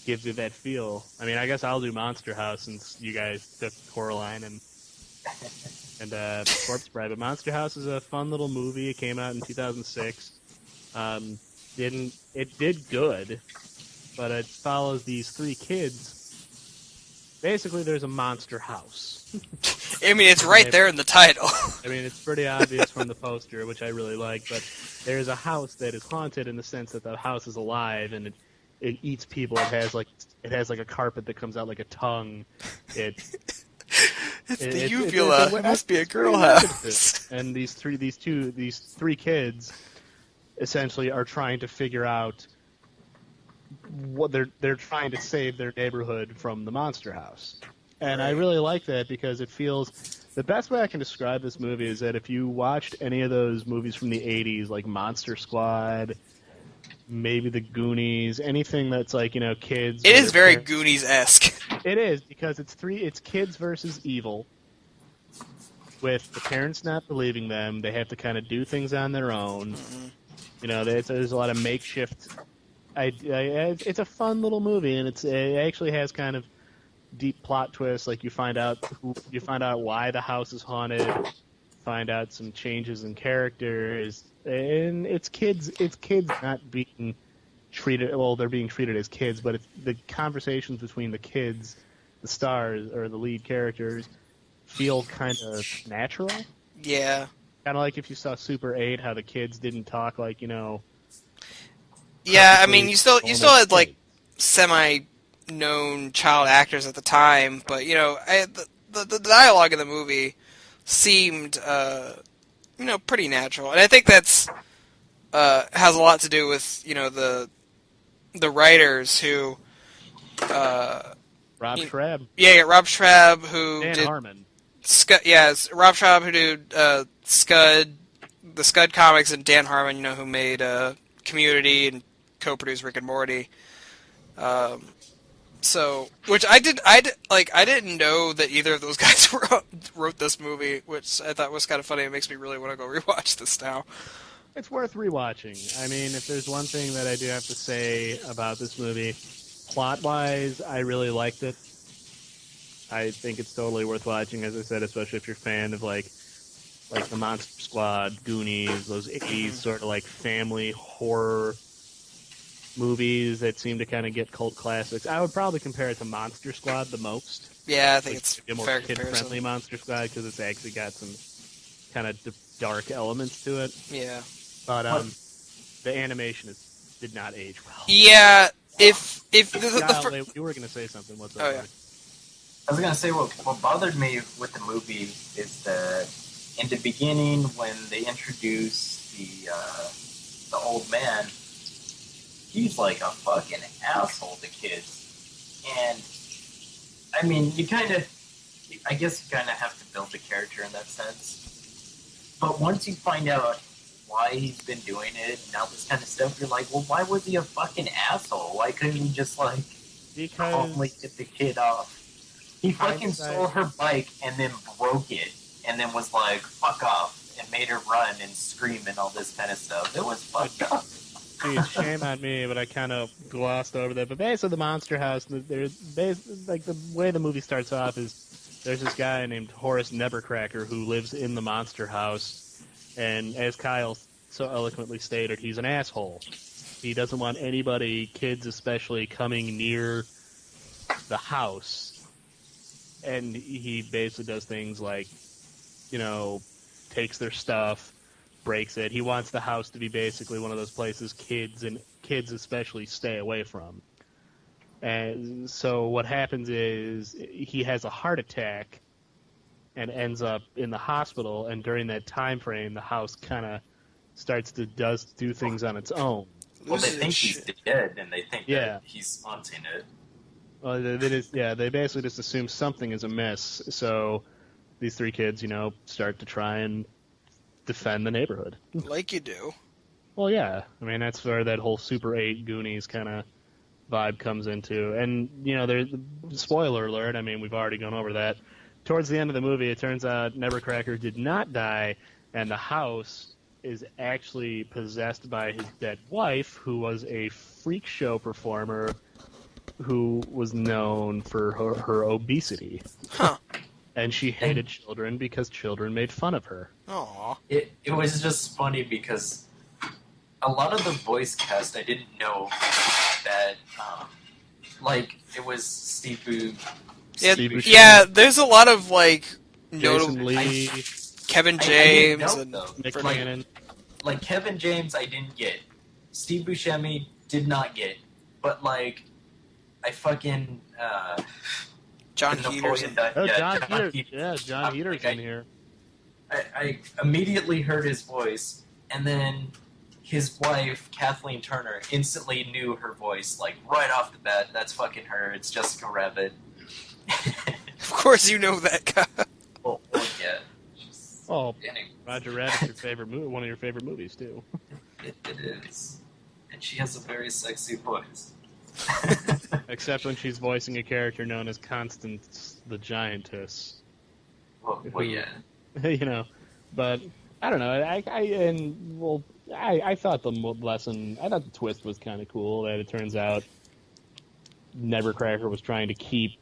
Speaker 3: gives you that feel. I mean, I guess I'll do Monster House since you guys took Coraline and Corpse Bride. But Monster House is a fun little movie. It came out in 2006. It did good, but it follows these three kids. Basically, there's a monster house.
Speaker 2: I mean, it's right there in the title.
Speaker 3: I mean, it's pretty obvious from the poster, which I really like, but there's a house that is haunted in the sense that the house is alive and it eats people. It has like a carpet that comes out like a tongue.
Speaker 2: It's the uvula. It must be a girl house.
Speaker 3: And these three kids essentially are trying to figure out what they're trying to save their neighborhood from the monster house. And I really like that because it feels the best way I can describe this movie is that if you watched any of those movies from the 80s like Monster Squad, maybe the Goonies, anything that's like, kids.
Speaker 2: It is very Goonies-esque.
Speaker 3: It is because it's kids versus evil. With the parents not believing them, they have to kind of do things on their own. Mm-hmm. There's a lot of makeshift. It's a fun little movie, and it actually has kind of deep plot twists. Like you find out why the house is haunted. find out some changes in character and it's kids not being treated, well, they're being treated as kids, but it's the conversations between the kids, the stars or the lead characters, feel kind of natural.
Speaker 2: Yeah.
Speaker 3: Kind of like if you saw Super 8, how the kids didn't talk like,
Speaker 2: Yeah, I mean, you still
Speaker 3: almost
Speaker 2: had like
Speaker 3: kids.
Speaker 2: semi-known child actors at the time, but the dialogue in the movie seemed pretty natural, and I think that's has a lot to do with the writers who
Speaker 3: Rob Schrab,
Speaker 2: Rob Schrab who
Speaker 3: Dan
Speaker 2: did
Speaker 3: Harmon.
Speaker 2: Scud, it's Rob Schrab who did Scud, the Scud comics, and Dan Harmon, who made Community and co-produced Rick and Morty. So, which I didn't know that either of those guys wrote this movie, which I thought was kind of funny. It makes me really want to go rewatch this now.
Speaker 3: It's worth rewatching. I mean, if there's one thing that I do have to say about this movie, plot-wise, I really liked it. I think it's totally worth watching, as I said, especially if you're a fan of like the Monster Squad, Goonies, those 80s sort of like family horror movies that seem to kind of get cult classics. I would probably compare it to Monster Squad the most.
Speaker 2: Yeah, I think it's
Speaker 3: a more
Speaker 2: fair
Speaker 3: kid-friendly
Speaker 2: comparison.
Speaker 3: Monster Squad because it's actually got some kind of dark elements to it.
Speaker 2: Yeah.
Speaker 3: But the animation did not age well.
Speaker 2: Yeah, if
Speaker 3: Kyle, you were going to say something. What's up?
Speaker 2: Oh, yeah.
Speaker 4: I was gonna say what bothered me with the movie is that in the beginning when they introduce the old man, he's like a fucking asshole to kids, and I mean I guess you kind of have to build the character in that sense. But once you find out why he's been doing it and all this kind of stuff, you're like, well, why was he a fucking asshole? Why couldn't he just calmly get the kid off? He fucking stole her bike and then broke it and then was like, fuck off, and made her run and scream and all this kind of stuff. It was fucked up.
Speaker 3: Dude, shame on me, but I kind of glossed over that. But basically, the Monster House, the way the movie starts off is there's this guy named Horace Nevercracker who lives in the Monster House, and as Kyle so eloquently stated, he's an asshole. He doesn't want anybody, kids especially, coming near the house. And he basically does things like, takes their stuff, breaks it. He wants the house to be basically one of those places kids especially stay away from. And so what happens is he has a heart attack and ends up in the hospital. And during that time frame, the house kind of starts to do things on its own.
Speaker 4: Well, they think he's dead, and they think that he's haunting it.
Speaker 3: Well, they basically just assume something is amiss. So these three kids, start to try and defend the neighborhood.
Speaker 2: Like you do.
Speaker 3: Well, yeah. I mean, that's where that whole Super 8 Goonies kind of vibe comes into. And, there's spoiler alert. I mean, we've already gone over that. Towards the end of the movie, it turns out Nevercracker did not die, and the house is actually possessed by his dead wife, who was a freak show performer who was known for her obesity.
Speaker 2: Huh.
Speaker 3: And she hated children because children made fun of her.
Speaker 2: Aww.
Speaker 4: It was just funny because a lot of the voice cast, I didn't know that, it was Steve Buscemi.
Speaker 2: Yeah, there's a lot of, notable...
Speaker 3: Jason Lee,
Speaker 2: Kevin James,
Speaker 4: I didn't know,
Speaker 2: and...
Speaker 3: Nick Cannon.
Speaker 4: Like, Kevin James, I didn't get. Steve Buscemi, did not get. But, I fucking,
Speaker 2: John
Speaker 4: the
Speaker 2: Heater's.
Speaker 3: John Heater.
Speaker 4: Heater.
Speaker 3: Yeah, John Heater's in here.
Speaker 4: I immediately heard his voice, and then his wife, Kathleen Turner, instantly knew her voice, right off the bat. That's fucking her. It's Jessica Rabbit.
Speaker 2: Of course you know that guy.
Speaker 4: well, yeah.
Speaker 3: Oh,
Speaker 4: Anyway,
Speaker 3: Roger Rabbit's your favorite movie, one of your favorite movies, too.
Speaker 4: it is. And she has a very sexy voice.
Speaker 3: Except when she's voicing a character known as Constance the Giantess.
Speaker 4: Well, yeah.
Speaker 3: But I don't know. I thought the twist was kind of cool. That it turns out Nevercracker was trying to keep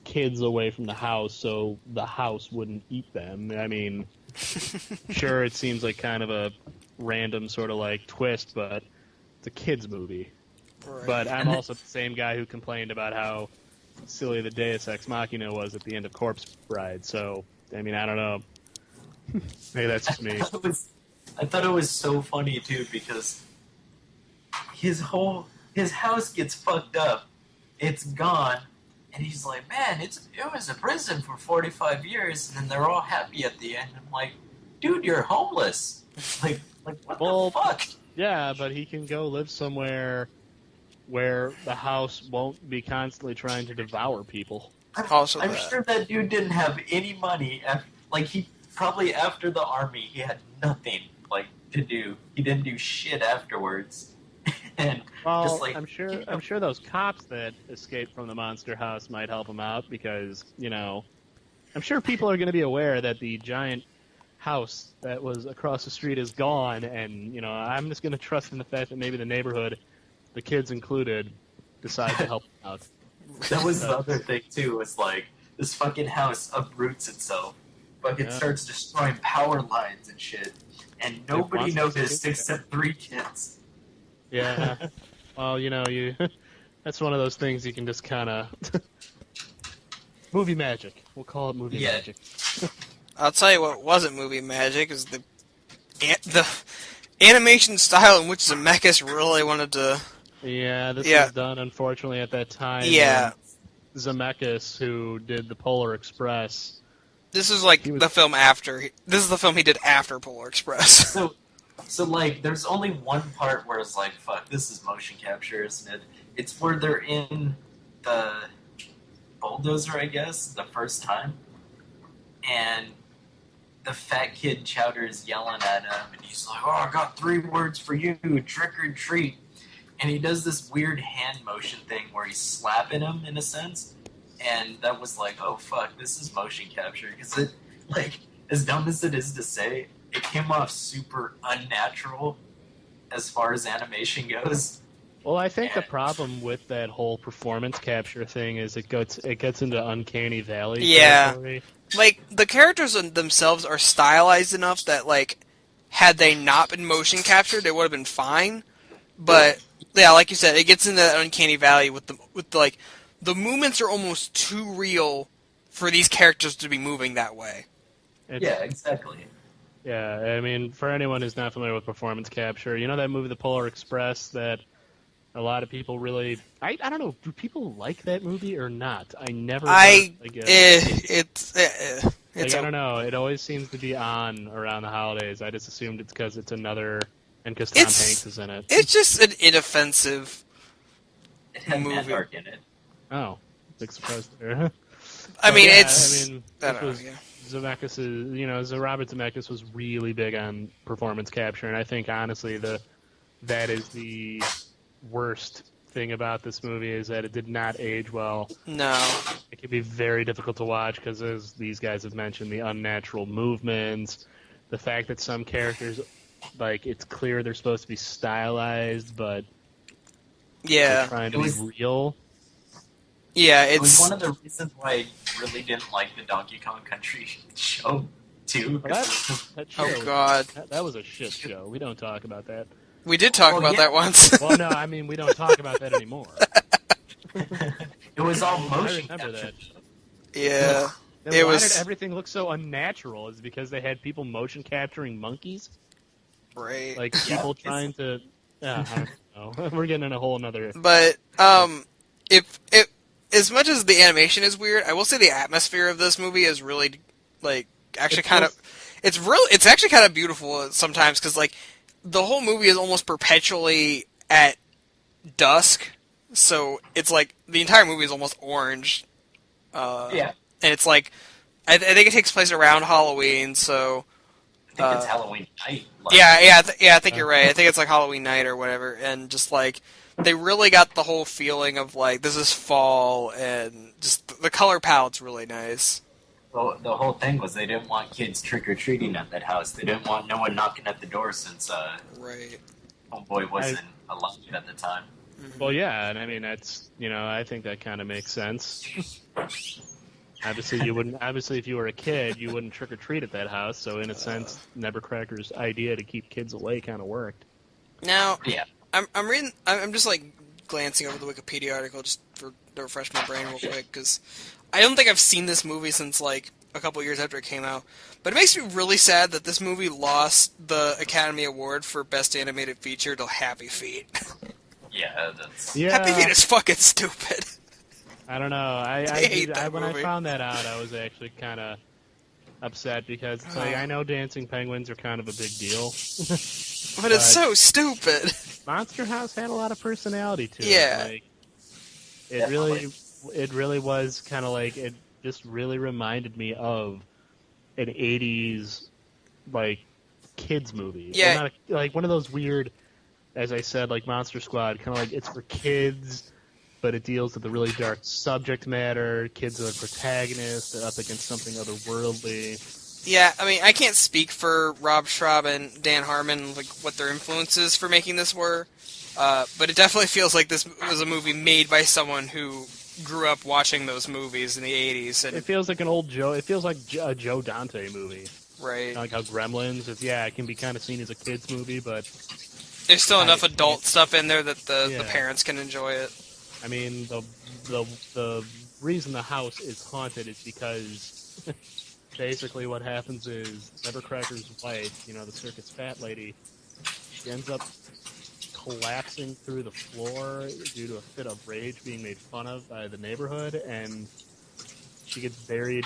Speaker 3: kids away from the house so the house wouldn't eat them. I mean, Sure, it seems like kind of a random sort of like twist, but it's a kids movie.
Speaker 2: Right.
Speaker 3: But I'm also the same guy who complained about how silly the Deus Ex Machina was at the end of Corpse Bride. So, I mean, I don't know. Maybe that's just me.
Speaker 4: I thought it was so funny too because his house gets fucked up, it's gone, and he's like, man, it was a prison for 45 years, and then they're all happy at the end. I'm like, dude, you're homeless. Like what the fuck?
Speaker 3: Yeah, but he can go live somewhere where the house won't be constantly trying to devour people.
Speaker 4: I'm sure that dude didn't have any money. He probably after the army, he had nothing to do. He didn't do shit afterwards. And
Speaker 3: well, I'm sure those cops that escaped from the monster house might help him out because I'm sure people are going to be aware that the giant house that was across the street is gone, and I'm just going to trust in the fact that maybe the neighborhood, the kids included, decide to help him out.
Speaker 4: That was the other thing too. Was this fucking house uproots itself, fucking starts destroying power lines and shit, and nobody noticed except 3 kids.
Speaker 3: Yeah. Well, that's one of those things you can just kind of movie magic. We'll call it movie magic.
Speaker 2: I'll tell you what wasn't movie magic is the animation style in which Zemeckis really wanted to.
Speaker 3: Yeah, this was done unfortunately at that time.
Speaker 2: Yeah.
Speaker 3: Zemeckis, who did the Polar Express.
Speaker 2: This is the film after. This is the film he did after Polar Express.
Speaker 4: So there's only one part where it's like, fuck, this is motion capture, isn't it? It's where they're in the bulldozer, I guess, the first time. And the fat kid Chowder is yelling at him, and he's like, oh, I got 3 words for you, trick or treat. And he does this weird hand motion thing where he's slapping him, in a sense. And that was like, oh, fuck, this is motion capture. Because it, as dumb as it is to say, it came off super unnatural as far as animation goes.
Speaker 3: Well, I think the problem with that whole performance capture thing is it gets into uncanny valley.
Speaker 2: Yeah.
Speaker 3: Territory.
Speaker 2: The characters themselves are stylized enough that, had they not been motion captured, it would have been fine. But, yeah, like you said, it gets into that uncanny valley with the movements are almost too real for these characters to be moving that way.
Speaker 4: Yeah, exactly.
Speaker 3: Yeah, I mean, for anyone who's not familiar with performance capture, you know that movie, The Polar Express, that a lot of people really... I don't know, do people like that movie or not? I never... I don't know, it always seems to be on around the holidays. I just assumed it's because it's another... And because Tom Hanks is in it.
Speaker 2: It's just an inoffensive movie.
Speaker 4: Matt Dark in it.
Speaker 3: Oh, big surprise there. Zemeckis is, Robert Zemeckis was really big on performance capture, and I think honestly that is the worst thing about this movie is that it did not age well.
Speaker 2: No.
Speaker 3: It can be very difficult to watch because, as these guys have mentioned, the unnatural movements, the fact that some characters, it's clear they're supposed to be stylized, but they're trying to be real.
Speaker 2: Yeah,
Speaker 4: it was one of the reasons why I really didn't like the Donkey Kong Country show, too.
Speaker 2: Oh, God.
Speaker 3: That was a shit show. We don't talk about that.
Speaker 2: We did talk about that once.
Speaker 3: Well, no, I mean, we don't talk about that anymore.
Speaker 4: It was all motion
Speaker 3: capture.
Speaker 4: That.
Speaker 2: Yeah.
Speaker 3: Why did everything look so unnatural? Is it because they had people motion capturing monkeys?
Speaker 2: Right.
Speaker 3: People trying to... Yeah, I don't know. We're getting in a whole nother...
Speaker 2: But, if as much as the animation is weird, I will say the atmosphere of this movie is really, actually kind of... It's actually kind of beautiful sometimes, because, the whole movie is almost perpetually at dusk, so it's the entire movie is almost orange.
Speaker 4: Yeah.
Speaker 2: And it's I think it takes place around Halloween, so...
Speaker 4: I think it's Halloween night.
Speaker 2: I think you're right. I think it's Halloween night or whatever, and just they really got the whole feeling of this is fall, and just the color palette's really nice.
Speaker 4: Well, the whole thing was they didn't want kids trick-or-treating at that house. They didn't want no one knocking at the door since homeboy wasn't alive at the time.
Speaker 3: Well, yeah, and I mean, that's, I think that kind of makes sense. Obviously, you wouldn't. Obviously, if you were a kid, you wouldn't trick or treat at that house. So, in a sense, Nevercracker's idea to keep kids away kind of worked.
Speaker 2: Now,
Speaker 4: Yeah.
Speaker 2: I'm reading. I'm just like glancing over the Wikipedia article just to refresh my brain real quick because I don't think I've seen this movie since like a couple years after it came out. But it makes me really sad that this movie lost the Academy Award for Best Animated Feature to Happy Feet.
Speaker 4: Yeah, that's...
Speaker 3: Yeah,
Speaker 2: Happy Feet is fucking stupid.
Speaker 3: I don't know. When I
Speaker 2: movie.
Speaker 3: found that out, I was actually kind of upset because it's like I know dancing penguins are kind of a big deal,
Speaker 2: But it's so stupid.
Speaker 3: Monster House had a lot of personality to
Speaker 2: Yeah.
Speaker 3: it. Like, it really was kind of like it just really reminded me of an '80s like kids movie.
Speaker 2: Yeah.
Speaker 3: Well, not like one of those weird, as I said, like Monster Squad, kind of like it's for kids, but it deals with a really dark subject matter. Kids are the protagonists. They're up against something otherworldly.
Speaker 2: Yeah, I mean, I can't speak for Rob Schraub and Dan Harmon, like what their influences for making this were, but it definitely feels like this was a movie made by someone who grew up watching those movies in the '80s. And
Speaker 3: It feels like an old Joe. It feels like a Joe Dante movie.
Speaker 2: right,
Speaker 3: Kinda like how Gremlins is. Yeah, it can be kind of seen as a kids movie, but
Speaker 2: there's still enough adult stuff in there that the
Speaker 3: Yeah.
Speaker 2: parents can enjoy it.
Speaker 3: I mean the reason the house is haunted is because basically what happens is Nevercracker's wife, the circus fat lady, she ends up collapsing through the floor due to a fit of rage being made fun of by the neighborhood, and she gets buried.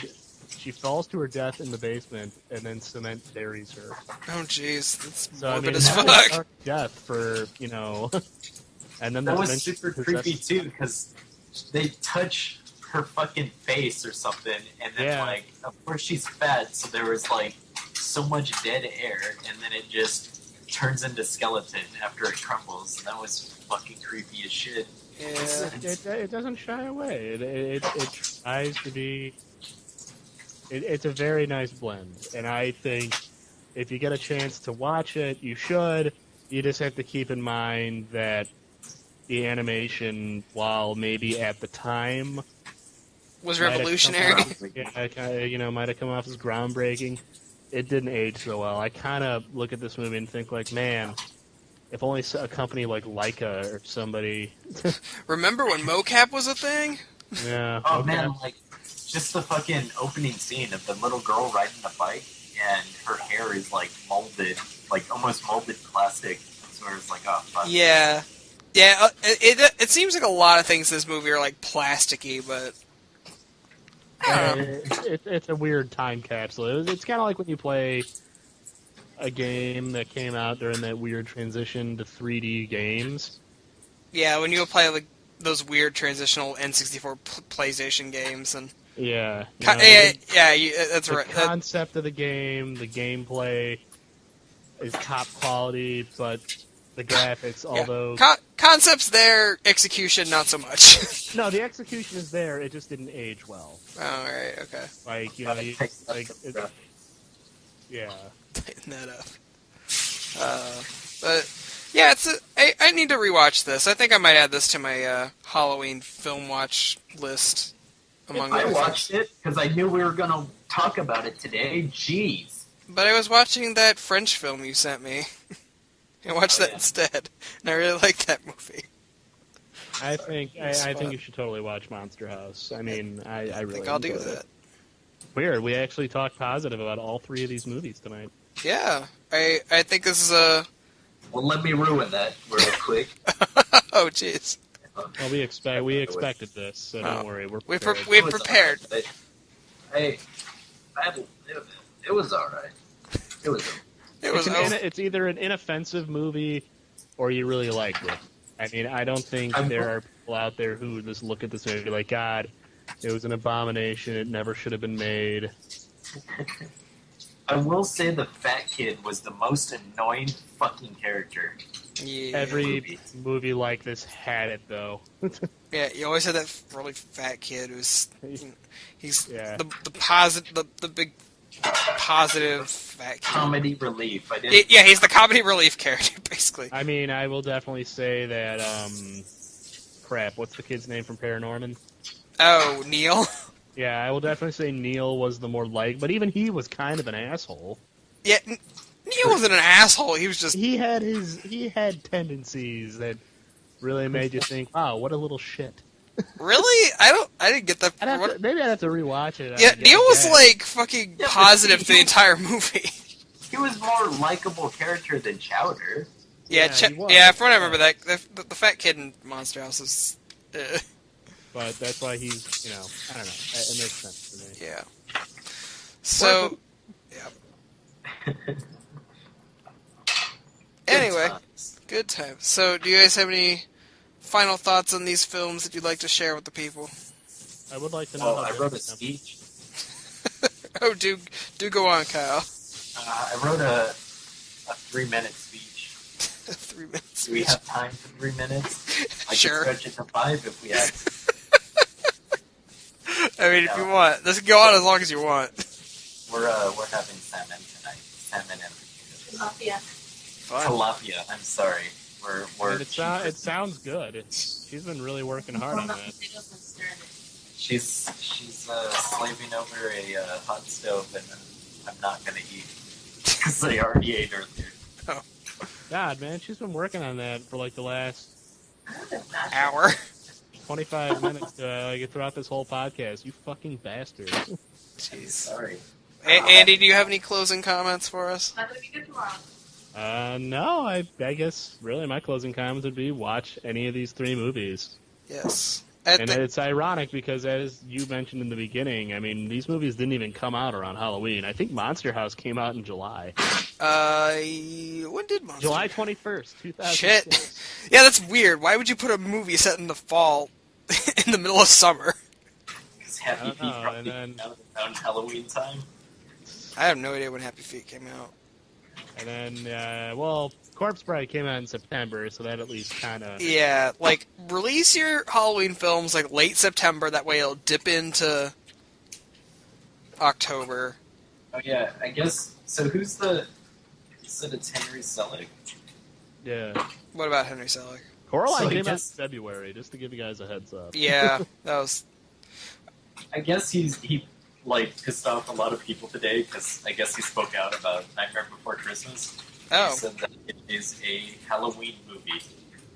Speaker 3: She falls to her death in the basement, and then cement buries her.
Speaker 2: Oh jeez, that's
Speaker 3: So I
Speaker 2: morbid
Speaker 3: mean,
Speaker 2: as
Speaker 3: that was
Speaker 2: fuck.
Speaker 3: a dark death for and then
Speaker 4: That
Speaker 3: the
Speaker 4: was
Speaker 3: dementia
Speaker 4: super
Speaker 3: possessed-
Speaker 4: creepy, too, because they touch her fucking face or something, and then,
Speaker 3: Yeah.
Speaker 4: like, of course she's fat, so there was, like, so much dead air, and then it just turns into skeleton after it crumbles, and that was fucking creepy as shit.
Speaker 2: Yeah.
Speaker 3: It doesn't shy away. It tries to be. It's a very nice blend, and I think if you get a chance to watch it, you should. You just have to keep in mind that the animation, while maybe at the time
Speaker 2: Was
Speaker 3: might have
Speaker 2: revolutionary.
Speaker 3: might have come off as groundbreaking, it didn't age so well. I kind of look at this movie and think like, man, if only a company like Leica or somebody.
Speaker 2: Remember when mocap was a thing?
Speaker 3: Yeah.
Speaker 4: Oh,
Speaker 3: okay.
Speaker 4: man, like, just the fucking opening scene of the little girl riding the bike, and her hair is, like, molded, like, almost molded plastic, so it's like, oh, fuck.
Speaker 2: Yeah. Yeah, it seems like a lot of things in this movie are like plasticky, but
Speaker 3: It's a weird time capsule. It's kind of like when you play a game that came out during that weird transition to 3D games.
Speaker 2: yeah, when you play like those weird transitional N64 PlayStation games and
Speaker 3: Yeah.
Speaker 2: that's
Speaker 3: The
Speaker 2: right.
Speaker 3: concept of the game, the gameplay is top quality, but the graphics, although...
Speaker 2: Concepts there, execution not so much.
Speaker 3: No, the execution is there, it just didn't age well.
Speaker 2: Oh, right, okay.
Speaker 3: Like, yeah.
Speaker 2: Tighten that up. But yeah, I need to rewatch this. I think I might add this to my Halloween film watch list. Among
Speaker 4: I
Speaker 2: other
Speaker 4: watched
Speaker 2: things.
Speaker 4: it because I knew we were going to talk about it today. Jeez.
Speaker 2: But I was watching that French film you sent me. I watched that instead, and I really liked that movie.
Speaker 3: I think you should totally watch Monster House. I mean, I really
Speaker 2: think I'll do
Speaker 3: enjoyed it.
Speaker 2: that.
Speaker 3: Weird. We actually talked positive about all three of these movies tonight.
Speaker 2: Yeah, I think this is a.
Speaker 4: Well, let me ruin that real quick.
Speaker 2: Oh, jeez.
Speaker 3: Well, we expected this, so don't worry.
Speaker 2: We
Speaker 3: prepared.
Speaker 2: prepared.
Speaker 4: It was alright. It was.
Speaker 2: It was.
Speaker 3: It's either an inoffensive movie or you really liked it. I mean, I don't think there are people out there who just look at this movie and be like, God, it was an abomination. It never should have been made.
Speaker 4: I will say the fat kid was the most annoying fucking character.
Speaker 2: Yeah.
Speaker 3: Every movie like this had it, though.
Speaker 2: Yeah, you always had that really fat kid who's he's
Speaker 3: Yeah.
Speaker 2: the big positive fat kid.
Speaker 4: Comedy relief. I didn't.
Speaker 2: Yeah, he's the comedy relief character basically.
Speaker 3: I mean, I will definitely say that, crap, what's the kid's name from Paranorman?
Speaker 2: Oh, Neil.
Speaker 3: Yeah, I will definitely say Neil was the more but even he was kind of an asshole.
Speaker 2: Yeah, Neil wasn't an asshole. He was just
Speaker 3: He had tendencies that really made you think, wow, what a little shit.
Speaker 2: really. I didn't get that.
Speaker 3: Maybe I'd have to rewatch it.
Speaker 2: Yeah, Neil was
Speaker 3: guess.
Speaker 2: like fucking
Speaker 4: Yeah, but
Speaker 2: positive
Speaker 4: he-
Speaker 2: the entire movie.
Speaker 4: He was more likable character than Chowder.
Speaker 2: Yeah,
Speaker 3: he was,
Speaker 2: yeah. From what I remember, that the fat kid in Monster House is.
Speaker 3: But that's why he's, I don't know. It makes sense to me.
Speaker 2: Yeah. So, yeah. Anyway, good time. So, do you guys have any final thoughts on these films that you'd like to share with the people?
Speaker 3: I would like to know.
Speaker 4: Well,
Speaker 3: how
Speaker 4: I wrote a
Speaker 3: different-
Speaker 4: speech.
Speaker 2: Oh, do go on, Kyle.
Speaker 4: I wrote a 3-minute speech.
Speaker 2: 3 minutes.
Speaker 4: Do we have time for 3 minutes? I
Speaker 2: Sure.
Speaker 4: could stretch it to 5 if we had.
Speaker 2: I mean, if you want, this can go on as long as you want.
Speaker 4: We're having salmon tonight. Salmon and
Speaker 5: Tilapia.
Speaker 2: Fun.
Speaker 4: tilapia. I'm sorry. We're
Speaker 3: And it sounds good. She's been really working hard on that.
Speaker 5: Potatoes and stir it.
Speaker 4: she's slaving over a hot stove, and I'm not gonna eat because I already ate earlier.
Speaker 3: God, man, she's been working on that for like the last
Speaker 2: Hour.
Speaker 3: 25 minutes throughout this whole podcast. You fucking bastard.
Speaker 2: Jeez.
Speaker 4: Sorry.
Speaker 2: Andy, do you have any closing comments for us?
Speaker 5: Not gonna be good tomorrow.
Speaker 3: No, I guess really my closing comments would be watch any of these 3 movies.
Speaker 2: Yes.
Speaker 3: And it's ironic because, as you mentioned in the beginning, I mean, these movies didn't even come out around Halloween. I think Monster House came out in July.
Speaker 2: When did Monster?
Speaker 3: July 21st, 2006.
Speaker 2: Shit. Yeah, that's weird. Why would you put a movie set in the fall in the middle of summer?
Speaker 4: Because Happy
Speaker 3: I don't
Speaker 4: Feet
Speaker 3: know,
Speaker 4: probably
Speaker 3: and
Speaker 4: came out around Halloween time.
Speaker 2: I have no idea when Happy Feet came out.
Speaker 3: And then, Corpse Bride came out in September, so that at least kind of...
Speaker 2: Yeah, like, release your Halloween films, like, late September, that way it'll dip into October.
Speaker 4: Oh yeah, I guess. So who's the? You said it's Henry Selick.
Speaker 3: Yeah.
Speaker 2: What about Henry Selick?
Speaker 3: Coraline
Speaker 4: So he
Speaker 3: came out in
Speaker 4: just-
Speaker 3: February, just to give you guys a heads up.
Speaker 2: Yeah, that was...
Speaker 4: I guess he like pissed off a lot of people today because I guess he spoke out about Nightmare Before Christmas. He
Speaker 2: Oh,
Speaker 4: said that it is a Halloween movie.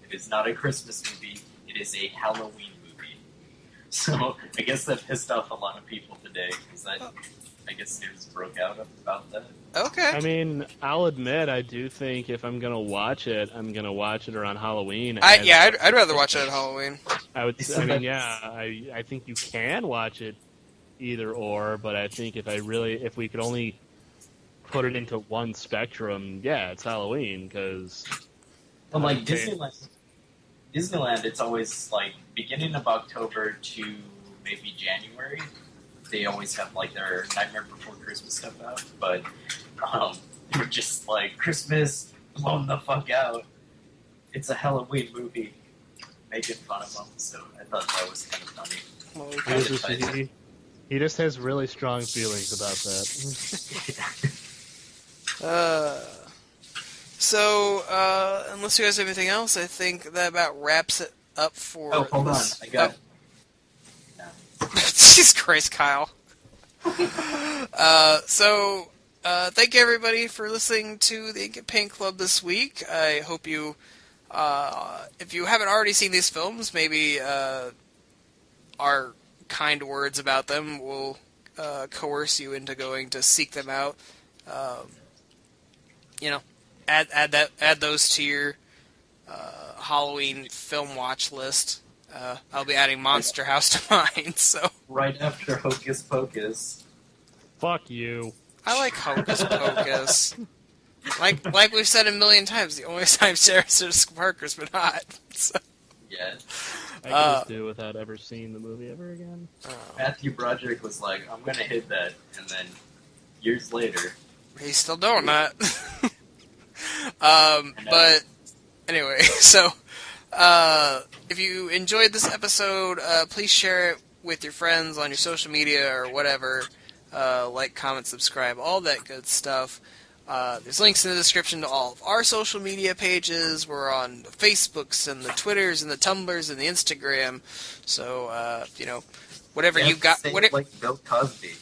Speaker 4: It is not a Christmas movie. It is a Halloween movie. So I guess that pissed off a lot of people today because that I guess news broke out about that.
Speaker 2: okay.
Speaker 3: I mean, I'll admit, I do think if I'm gonna watch it, I'm gonna watch it around Halloween.
Speaker 2: I'd rather watch it at Halloween.
Speaker 3: I think you can watch it either or, but I think if we could only put it into one spectrum, yeah, it's Halloween because.
Speaker 4: But like Disneyland, it's always like beginning of October to maybe January. They always have like their Nightmare Before Christmas stuff out, but they're just like Christmas, blown the fuck out. It's a Halloween movie, making fun of them. So I thought that was kind of funny.
Speaker 3: He just has really strong feelings about that.
Speaker 2: So, unless you guys have anything else, I think that about wraps it up for...
Speaker 4: Oh, hold on, I got it.
Speaker 2: Jesus Christ, Kyle. Thank you everybody for listening to the Ink and Paint Club this week. I hope you, if you haven't already seen these films, maybe our kind words about them will coerce you into going to seek them out. Add those to your Halloween film watch list. I'll be adding Monster House to mine, so...
Speaker 4: Right after Hocus Pocus.
Speaker 3: Fuck you.
Speaker 2: I like Hocus Pocus. like we've said a million times, the only time Sarah Jessica Parker's been hot. So.
Speaker 4: Yeah.
Speaker 3: I could just do without ever seeing the movie ever again.
Speaker 4: Matthew Broderick was like, I'm gonna hit that, and then years later...
Speaker 2: He's still doing that. But anyway, so if you enjoyed this episode, please share it with your friends on your social media or whatever. Like, comment, subscribe, all that good stuff. There's links in the description to all of our social media pages. We're on the Facebooks and the Twitters and the Tumblrs and the Instagram. So, whatever you got.
Speaker 4: Say
Speaker 2: What
Speaker 4: it like Bill Cosby.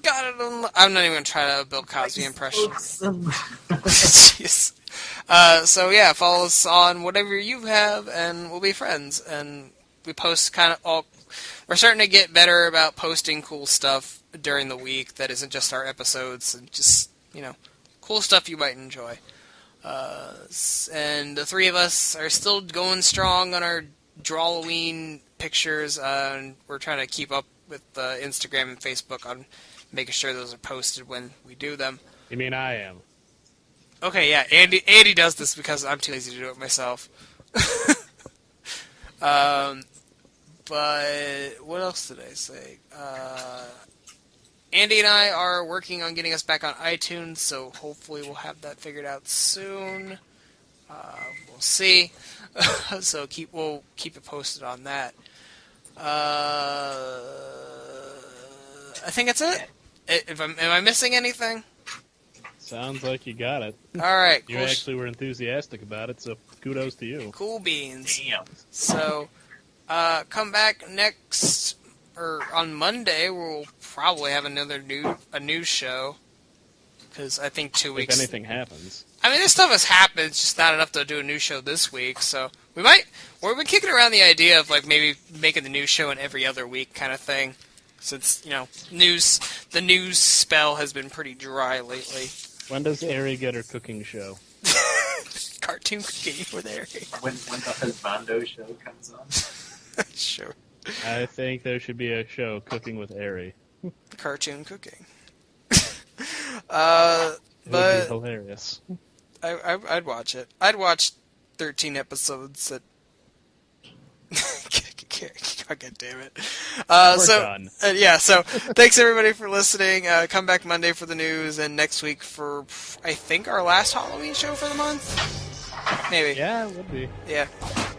Speaker 2: got it on, I'm not even gonna try to Bill Cosby impression.
Speaker 4: Folks,
Speaker 2: Jeez. So yeah, follow us on whatever you have, and we'll be friends. And we post kind of all. We're starting to get better about posting cool stuff during the week that isn't just our episodes and just cool stuff you might enjoy. And the three of us are still going strong on our Drawloween pictures. And we're trying to keep up with Instagram and Facebook on making sure those are posted when we do them.
Speaker 3: You mean I am?
Speaker 2: Okay, yeah, Andy does this because I'm too lazy to do it myself. But what else did I say? Andy and I are working on getting us back on iTunes, so hopefully we'll have that figured out soon. We'll see. So we'll keep it posted on that. I think that's it. Am I missing anything?
Speaker 3: Sounds like you got it.
Speaker 2: All right.
Speaker 3: You actually were enthusiastic about it, so kudos to you.
Speaker 2: Cool beans.
Speaker 4: damn.
Speaker 2: So, come back on Monday. We'll probably have a news show. Because I think 2 weeks.
Speaker 3: If anything happens.
Speaker 2: I mean, this stuff has happened. It's just not enough to do a news show this week. So we've been kicking around the idea of like maybe making the news show an every other week kind of thing. Since the news spell has been pretty dry lately.
Speaker 3: When does Ari get her cooking show?
Speaker 2: Cartoon cooking with Ari.
Speaker 4: When the Husbando show comes on.
Speaker 2: Sure.
Speaker 3: I think there should be a show, Cooking with Ari.
Speaker 2: Cartoon cooking.
Speaker 3: It would
Speaker 2: But
Speaker 3: be hilarious.
Speaker 2: I'd watch it. I'd watch 13 episodes that. God damn it.
Speaker 3: We're done.
Speaker 2: So thanks everybody for listening. Come back Monday for the news, and next week for, I think, our last Halloween show for the month? Maybe.
Speaker 3: Yeah, it would be.
Speaker 2: Yeah.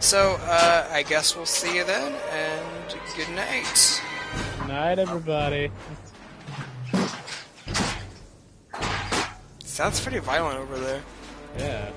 Speaker 2: So, I guess we'll see you then, and good night.
Speaker 3: Good night, everybody.
Speaker 2: Sounds pretty violent over there.
Speaker 3: Yeah.